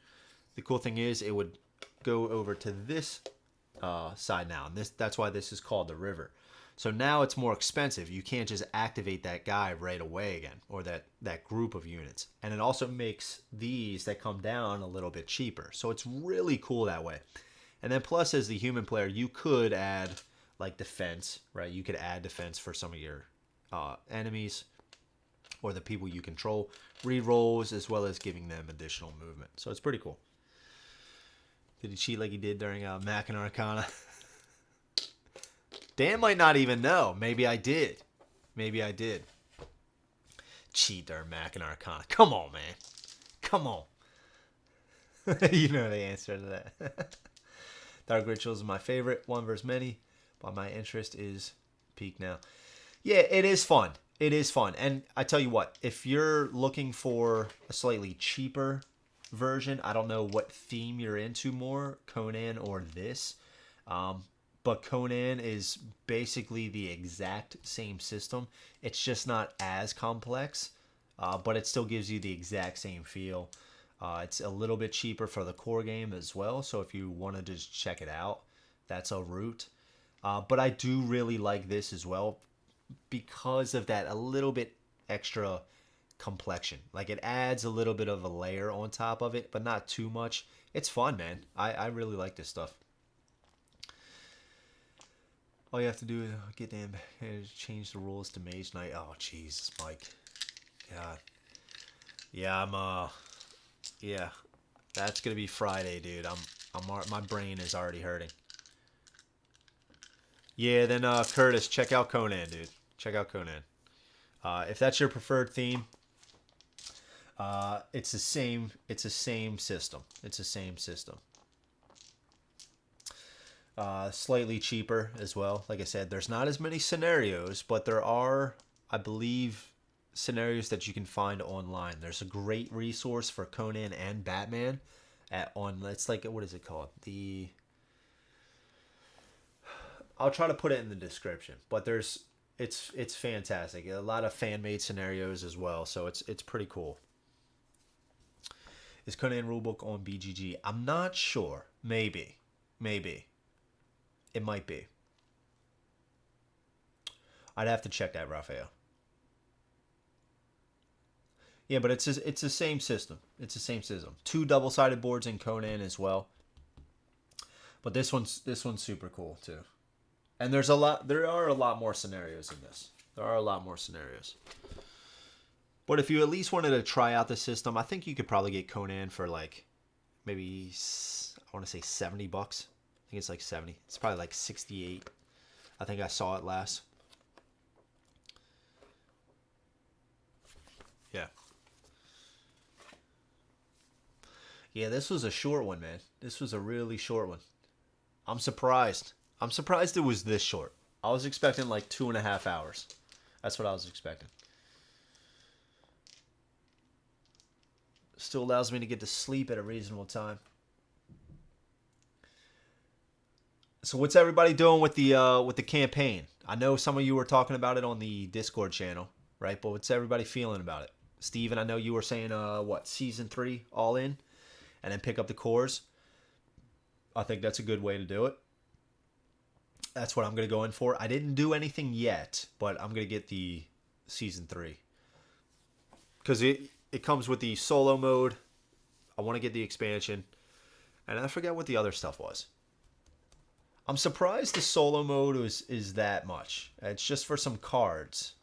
The cool thing is, it would go over to this side now, and that's why this is called the river. So now it's more expensive. You can't just activate that guy right away again, or that group of units. And it also makes these that come down a little bit cheaper. So it's really cool that way. And then plus, as the human player, you could add like defense, right? You could add defense for some of your enemies or the people you control, rerolls, as well as giving them additional movement. So it's pretty cool. Did he cheat like he did during Mac and Arcana? Dan might not even know. Maybe I did. Cheat during Mac and Arcana. Come on, man. Come on. You know the answer to that. Dark Rituals is my favorite. One versus many. But my interest is peaked now. Yeah, it is fun. And I tell you what, if you're looking for a slightly cheaper version, I don't know what theme you're into more, Conan or this. But Conan is basically the exact same system. It's just not as complex, but it still gives you the exact same feel. It's a little bit cheaper for the core game as well, so if you want to just check it out, that's a route. But I do really like this as well because of that a little bit extra complexion. Like it adds a little bit of a layer on top of it, but not too much. It's fun, man. I really like this stuff. All you have to do is get them change the rules to Mage Knight. Oh, Jesus, Mike. God. Yeah, yeah. That's gonna be Friday, dude. My brain is already hurting. Yeah, then Curtis, check out Conan, dude. Check out Conan. If that's your preferred theme, it's the same. It's the same system. Slightly cheaper as well. Like I said, there's not as many scenarios, but there are, I believe, scenarios that you can find online. There's a great resource for Conan and Batman it's like, what is it called? I'll try to put it in the description, but it's fantastic. A lot of fan-made scenarios as well, so it's pretty cool. Is Conan rulebook on BGG? I'm not sure. Maybe. Maybe. It might be. I'd have to check that, Raphael. Yeah, but it's the same system. It's the same system. 2 double-sided boards in Conan as well. But this one's super cool too. And there are a lot more scenarios in this. There are a lot more scenarios. But if you at least wanted to try out the system, I think you could probably get Conan for like maybe, I want to say $70. I think it's like 70. It's probably like 68. I think I saw it last. Yeah. Yeah, this was a short one, man. This was a really short one. I'm surprised. I'm surprised it was this short. I was expecting like 2.5 hours. That's what I was expecting. Still allows me to get to sleep at a reasonable time. So what's everybody doing with the campaign? I know some of you were talking about it on the Discord channel, right? But what's everybody feeling about it? Steven, I know you were saying season 3 all in, and then pick up the cores. I think that's a good way to do it. That's what I'm going to go in for. I didn't do anything yet, but I'm going to get the season 3. Because it comes with the solo mode. I want to get the expansion. And I forget what the other stuff was. I'm surprised the solo mode is that much. It's just for some cards,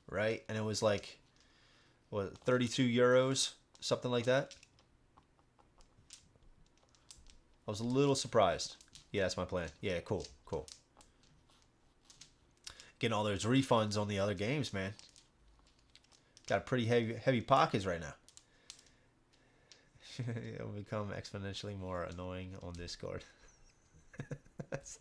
right? And it was like, what, 32 euros? Something like that. I was a little surprised. Yeah, that's my plan. Yeah, cool. Getting all those refunds on the other games, man. Got pretty heavy pockets right now. It'll become exponentially more annoying on Discord. That's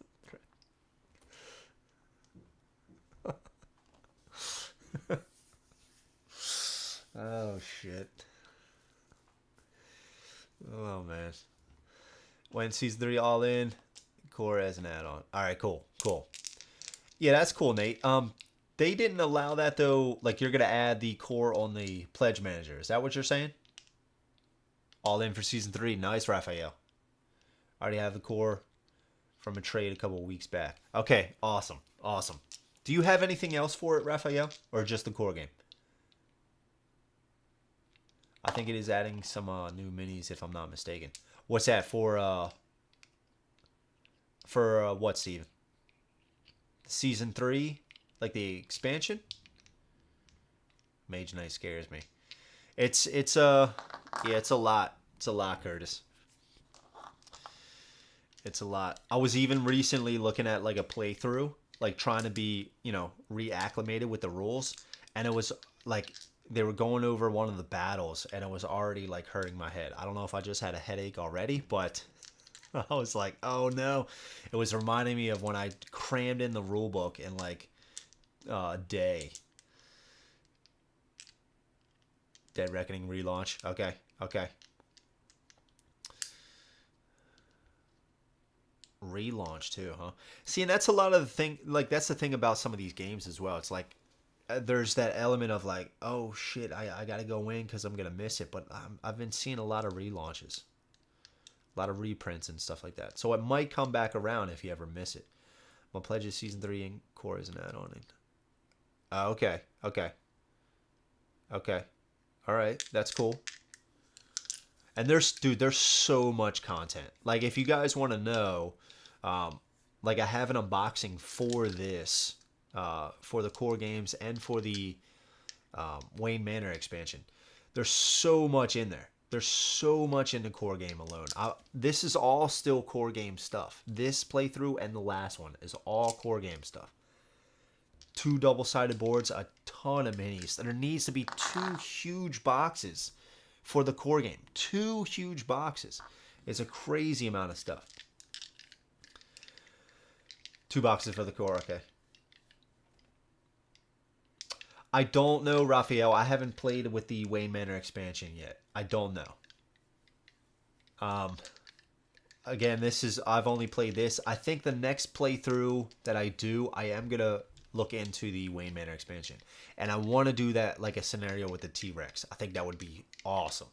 oh, shit. Oh, man. When season 3 all in, core as an add-on. All right, cool. Yeah, that's cool, Nate. They didn't allow that though. Like you're gonna add the core on the pledge manager. Is that what you're saying? All in for season 3. Nice, Raphael. I already have the core from a trade a couple of weeks back. Okay, awesome. Do you have anything else for it, Raphael, or just the core game? I think it is adding some new minis, if I'm not mistaken. What's that for? What, Steven? Season 3, like the expansion. Mage Knight scares me. It's a lot. It's a lot, Curtis. It's a lot. I was even recently looking at like a playthrough, like trying to be, reacclimated with the rules, and it was like they were going over one of the battles, and it was already like hurting my head. I don't know if I just had a headache already, but I was like, oh no. It was reminding me of when I crammed in the rule book in like a day. Dead Reckoning relaunch. Okay. Relaunch too, huh? See, and that's a lot of the thing. Like that's the thing about some of these games as well. It's like there's that element of like, oh shit, I gotta go in because I'm gonna miss it. But I've been seeing a lot of relaunches. A lot of reprints and stuff like that. So it might come back around if you ever miss it. My pledge is season 3 and core is an add-on. Okay. All right, that's cool. And there's so much content. Like if you guys want to know, like I have an unboxing for this, for the core games and for the Wayne Manor expansion. There's so much in there. There's so much in the core game alone. This is all still core game stuff. This playthrough and the last one is all core game stuff. 2 double-sided boards, a ton of minis. There needs to be 2 huge boxes for the core game. 2 huge boxes. It's a crazy amount of stuff. 2 boxes for the core, okay. I don't know, Raphael. I haven't played with the Wayne Manor expansion yet. I don't know. Again, I've only played this. I think the next playthrough that I do, I am going to look into the Wayne Manor expansion. And I want to do that like a scenario with the T-Rex. I think that would be awesome.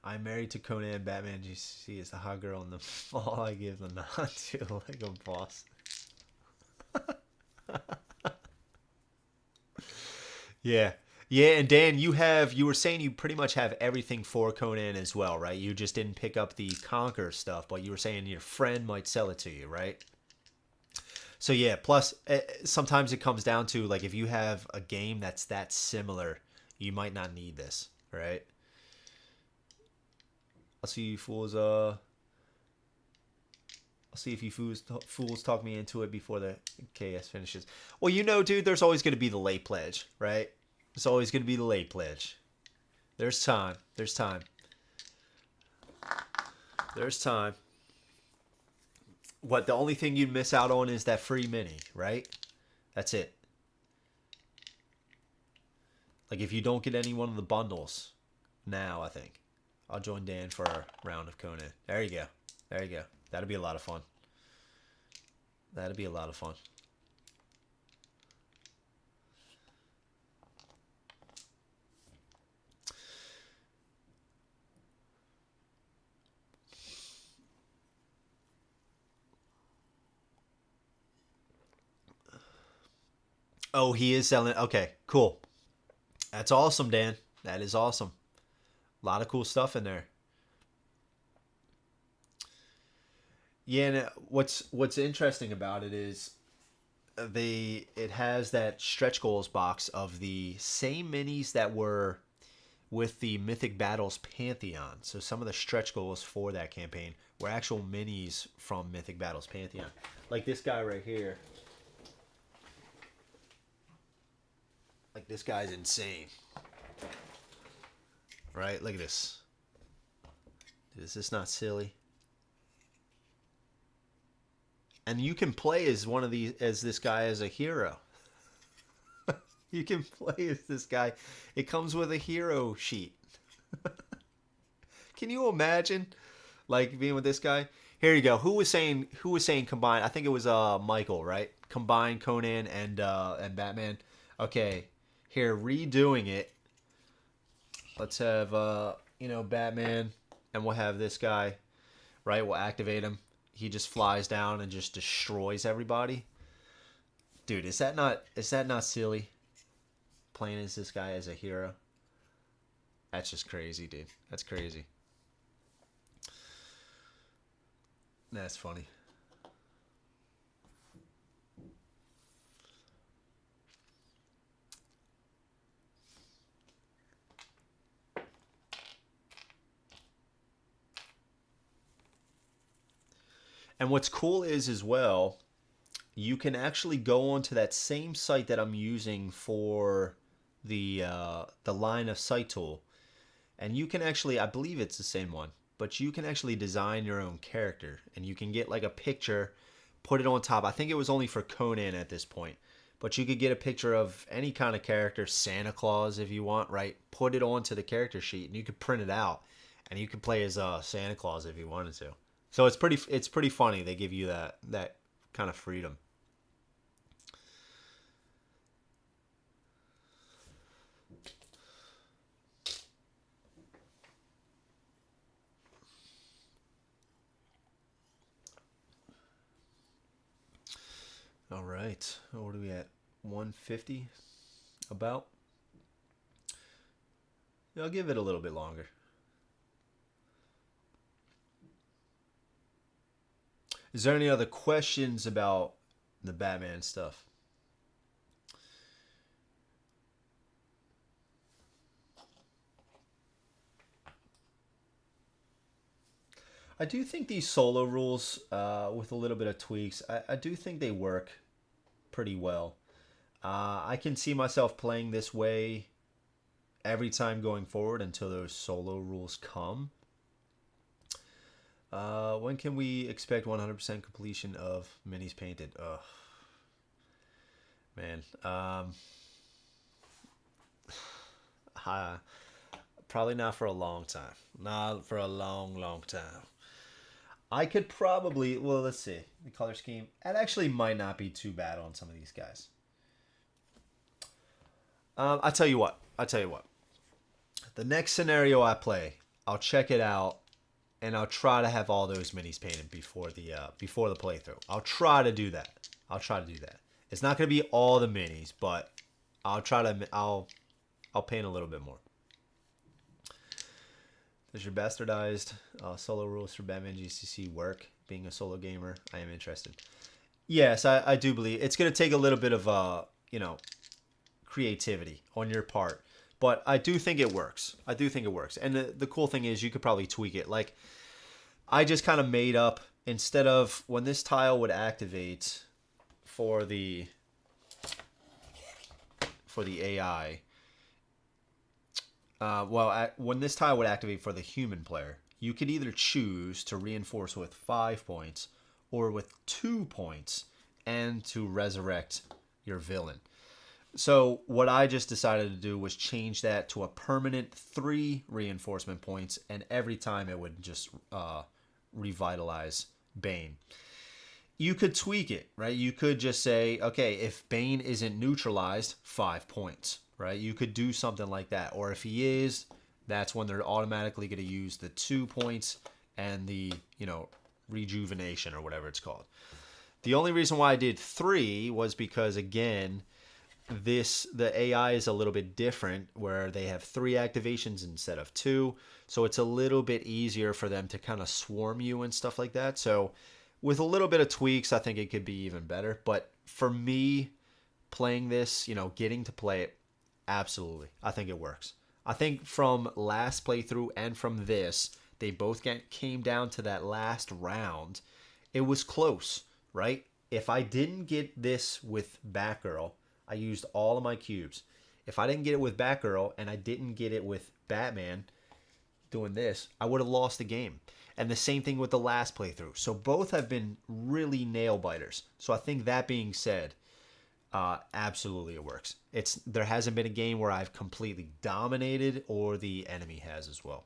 I'm married to Conan. Batman GC is the hot girl in the fall. I give the nod to like a boss. Yeah. Yeah, and Dan, you were saying you pretty much have everything for Conan as well, right? You just didn't pick up the Conquer stuff, but you were saying your friend might sell it to you, right? So yeah, plus sometimes it comes down to like if you have a game that's that similar, you might not need this, right? I'll see you fools I'll see if you fools talk me into it before the KS finishes. Well, you know, dude, there's always going to be the late pledge, right? There's always going to be the late pledge. There's time. There's time. There's time. What, the only thing you'd miss out on is that free mini, right? That's it. Like, if you don't get any one of the bundles now, I think I'll join Dan for a round of Conan. There you go. There you go. That'll be a lot of fun. That'll be a lot of fun. Oh, he is selling. Okay, cool. That's awesome, Dan. That is awesome. A lot of cool stuff in there. Yeah, and what's interesting about it is it has that stretch goals box of the same minis that were with the Mythic Battles Pantheon. So some of the stretch goals for that campaign were actual minis from Mythic Battles Pantheon. Like this guy right here. Like this guy's insane. Right? Look at this. Is this not silly? And you can play as one of these, as this guy as a hero. You can play as this guy. It comes with a hero sheet. Can you imagine, like being with this guy? Here you go. Who was saying combine? I think it was Michael, right? Combine Conan and Batman. Okay, here redoing it. Let's have Batman, and we'll have this guy, right? We'll activate him. He just flies down and just destroys everybody. Dude, is that not silly? Playing as this guy as a hero. That's just crazy, dude. That's crazy. That's funny. And what's cool is as well, you can actually go onto that same site that I'm using for the line of sight tool, and you can actually, I believe it's the same one, but you can actually design your own character, and you can get like a picture, put it on top. I think it was only for Conan at this point, but you could get a picture of any kind of character, Santa Claus if you want, right? Put it onto the character sheet, and you could print it out, and you could play as Santa Claus if you wanted to. So it's pretty funny. They give you that kind of freedom. All right. What are we at? 150 about? I'll give it a little bit longer. Is there any other questions about the Batman stuff? I do think these solo rules, with a little bit of tweaks, I do think they work pretty well. I can see myself playing this way every time going forward until those solo rules come. When can we expect 100% completion of minis painted? Ugh. Man. Probably not for a long time. Not for a long, long time. I could probably, well, let's see. The color scheme. It actually might not be too bad on some of these guys. I tell you what. The next scenario I play, I'll check it out, and I'll try to have all those minis painted before the playthrough. I'll try to do that. It's not gonna be all the minis, but I'll try to. I'll paint a little bit more. Does your bastardized solo rules for Batman GCC work? Being a solo gamer, I am interested. Yes, I do believe it's gonna take a little bit of creativity on your part. But I do think it works. And the cool thing is you could probably tweak it. Like, I just kind of made up, instead of when this tile would activate for the AI, when this tile would activate for the human player, you could either choose to reinforce with 5 points or with 2 points and to resurrect your villain. So what I just decided to do was change that to a permanent 3 reinforcement points, and every time it would just revitalize Bane. You could tweak it, right? You could just say, okay, if Bane isn't neutralized, 5 points, right? You could do something like that. Or if he is, that's when they're automatically going to use the 2 points and the, rejuvenation or whatever it's called. The only reason why I did 3 was because, again, the AI is a little bit different, where they have 3 activations instead of 2, so it's a little bit easier for them to kind of swarm you and stuff like that. So with a little bit of tweaks, I think it could be even better. But for me, playing this, getting to play it, absolutely, I think it works. I think from last playthrough and from this, they both came down to that last round. It was close, right? If I didn't get this with Batgirl, I used all of my cubes. If I didn't get it with Batgirl and I didn't get it with Batman doing this, I would have lost the game. And the same thing with the last playthrough. So both have been really nail biters. So I think, that being said, absolutely it works. There hasn't been a game where I've completely dominated, or the enemy has as well.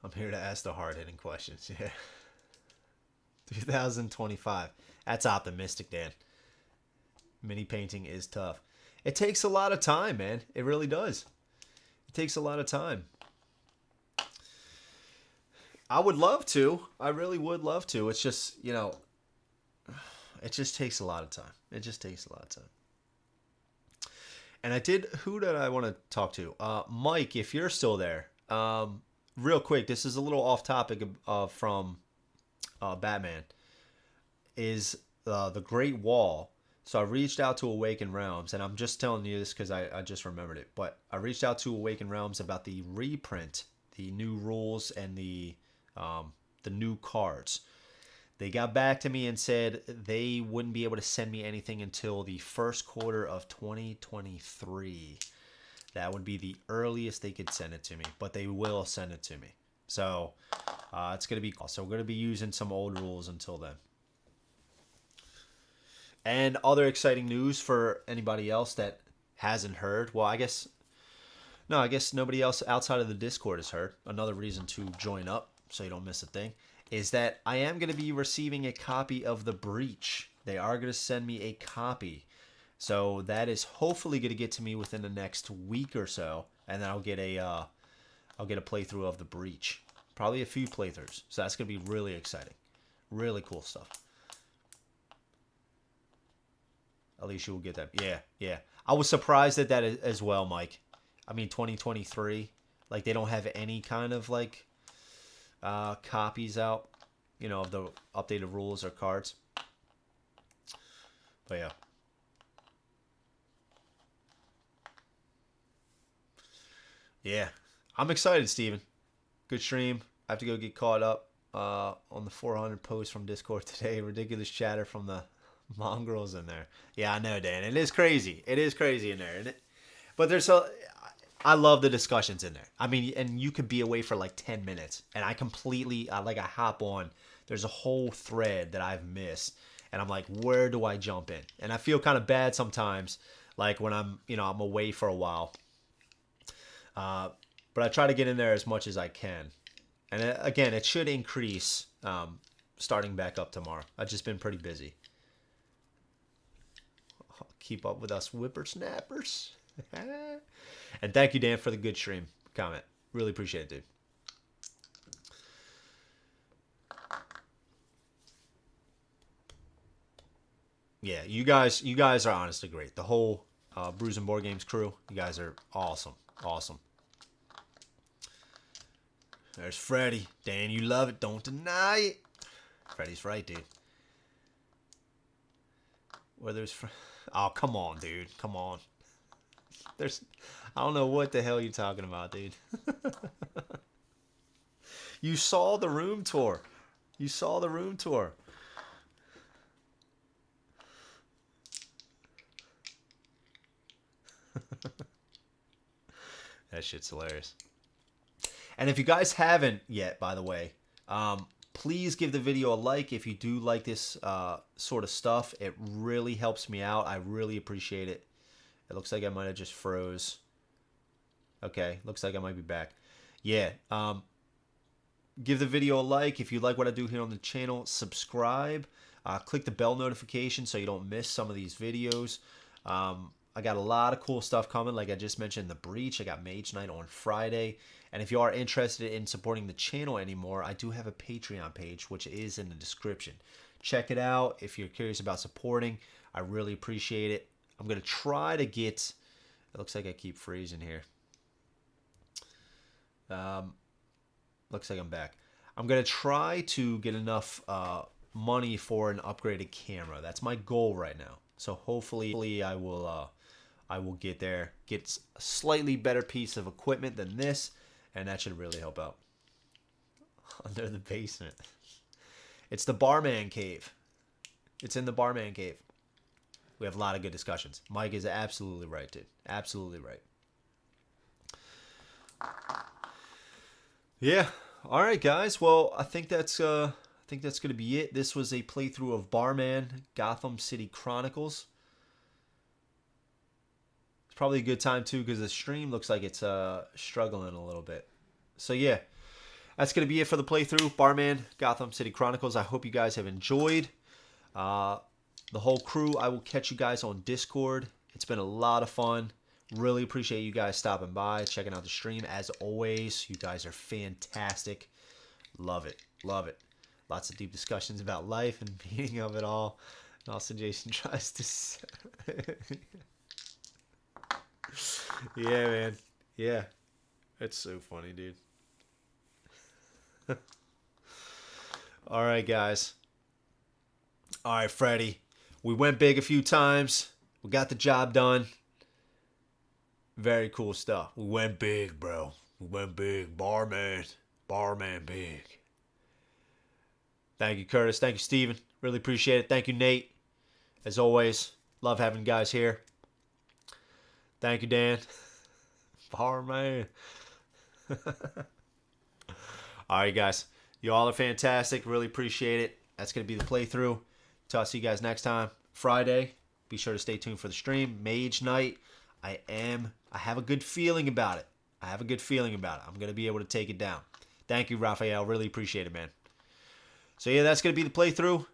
I'm here to ask the hard-hitting questions. Yeah. 2025. That's optimistic, Dan. Mini painting is tough. It takes a lot of time, man. It really does. It takes a lot of time. I would love to. I really would love to. It's just, it just takes a lot of time. And who did I want to talk to? Mike, if you're still there. Real quick, this is a little off topic from Batman. Is the Great Wall. So I reached out to Awakened Realms, and I'm just telling you this because I just remembered it. But I reached out to Awakened Realms about the reprint, the new rules, and the new cards. They got back to me and said they wouldn't be able to send me anything until the first quarter of 2023. That would be the earliest they could send it to me, but they will send it to me. So it's going to be cool. So we're going to be using some old rules until then. And other exciting news for anybody else that hasn't heard. Well, I guess nobody else outside of the Discord has heard. Another reason to join up so you don't miss a thing is that I am going to be receiving a copy of The Breach. They are going to send me a copy. So that is hopefully going to get to me within the next week or so, and then I'll get a playthrough of The Breach. Probably a few playthroughs. So that's going to be really exciting. Really cool stuff. Alicia will get that. Yeah. I was surprised at that as well, Mike. I mean, 2023, like, they don't have any kind of like copies out, of the updated rules or cards. But yeah. Yeah. I'm excited, Steven. Good stream. I have to go get caught up on the 400 posts from Discord today. Ridiculous chatter from the mongrels in there. Yeah, I know, Dan. It is crazy. It is crazy in there, isn't it? But I love the discussions in there. I mean, and you could be away for like 10 minutes, and I hop on. There's a whole thread that I've missed, and I'm like, where do I jump in? And I feel kind of bad sometimes, like when I'm away for a while. But I try to get in there as much as I can. And again, it should increase starting back up tomorrow. I've just been pretty busy. Keep up with us whippersnappers. And thank you, Dan, for the good stream comment. Really appreciate it, dude. Yeah, you guys are honestly great. The whole Brews and Board Games crew, you guys are awesome. Awesome. There's Freddy. Dan, you love it. Don't deny it. Freddy's right, dude. Where there's... Oh, come on, dude. Come on. There's... I don't know what the hell you're talking about, dude. You saw the room tour. You saw the room tour. That shit's hilarious. And if you guys haven't yet, by the way, please give the video a like if you do like this sort of stuff. It really helps me out. I really appreciate it. It looks like I might have just froze. Okay, looks like I might be back. Yeah, give the video a like. If you like what I do here on the channel, subscribe. Click the bell notification so you don't miss some of these videos. I got a lot of cool stuff coming. Like I just mentioned, The Breach. I got Mage Night on Friday. And if you are interested in supporting the channel anymore, I do have a Patreon page, which is in the description. Check it out if you're curious about supporting. I really appreciate it. I'm going to try to get... It looks like I keep freezing here. Looks like I'm back. I'm going to try to get enough money for an upgraded camera. That's my goal right now. So hopefully I will get there, get a slightly better piece of equipment than this, and that should really help out. Under the basement. It's the barman cave. It's in the barman cave. We have a lot of good discussions. Mike is absolutely right, dude. Absolutely right. Yeah. All right, guys. Well, I think that's going to be it. This was a playthrough of Barman Gotham City Chronicles. It's probably a good time too because the stream looks like it's struggling a little bit. So yeah, that's going to be it for the playthrough. Barman Gotham City Chronicles. I hope you guys have enjoyed. The whole crew, I will catch you guys on Discord. It's been a lot of fun. Really appreciate you guys stopping by, checking out the stream. As always, you guys are fantastic. Love it. Love it. Lots of deep discussions about life and meaning of it all. And also Jason tries to... Yeah, man. Yeah. It's so funny, dude. All right, guys. All right, Freddy. We went big a few times. We got the job done. Very cool stuff. We went big, bro. We went big. Barman. Barman big. Thank you, Curtis. Thank you, Steven. Really appreciate it. Thank you, Nate. As always, love having guys here. Thank you, Dan. Barman. All right, guys. You all are fantastic. Really appreciate it. That's going to be the playthrough. Till I see you guys next time. Friday. Be sure to stay tuned for the stream. Mage Night. I have a good feeling about it. I'm going to be able to take it down. Thank you, Raphael. Really appreciate it, man. So yeah, that's going to be the playthrough.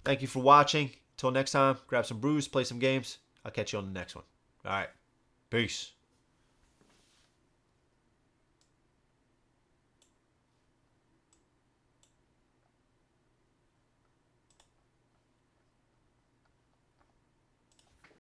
Thank you for watching. Till next time, grab some brews, play some games. I'll catch you on the next one. All right. Peace.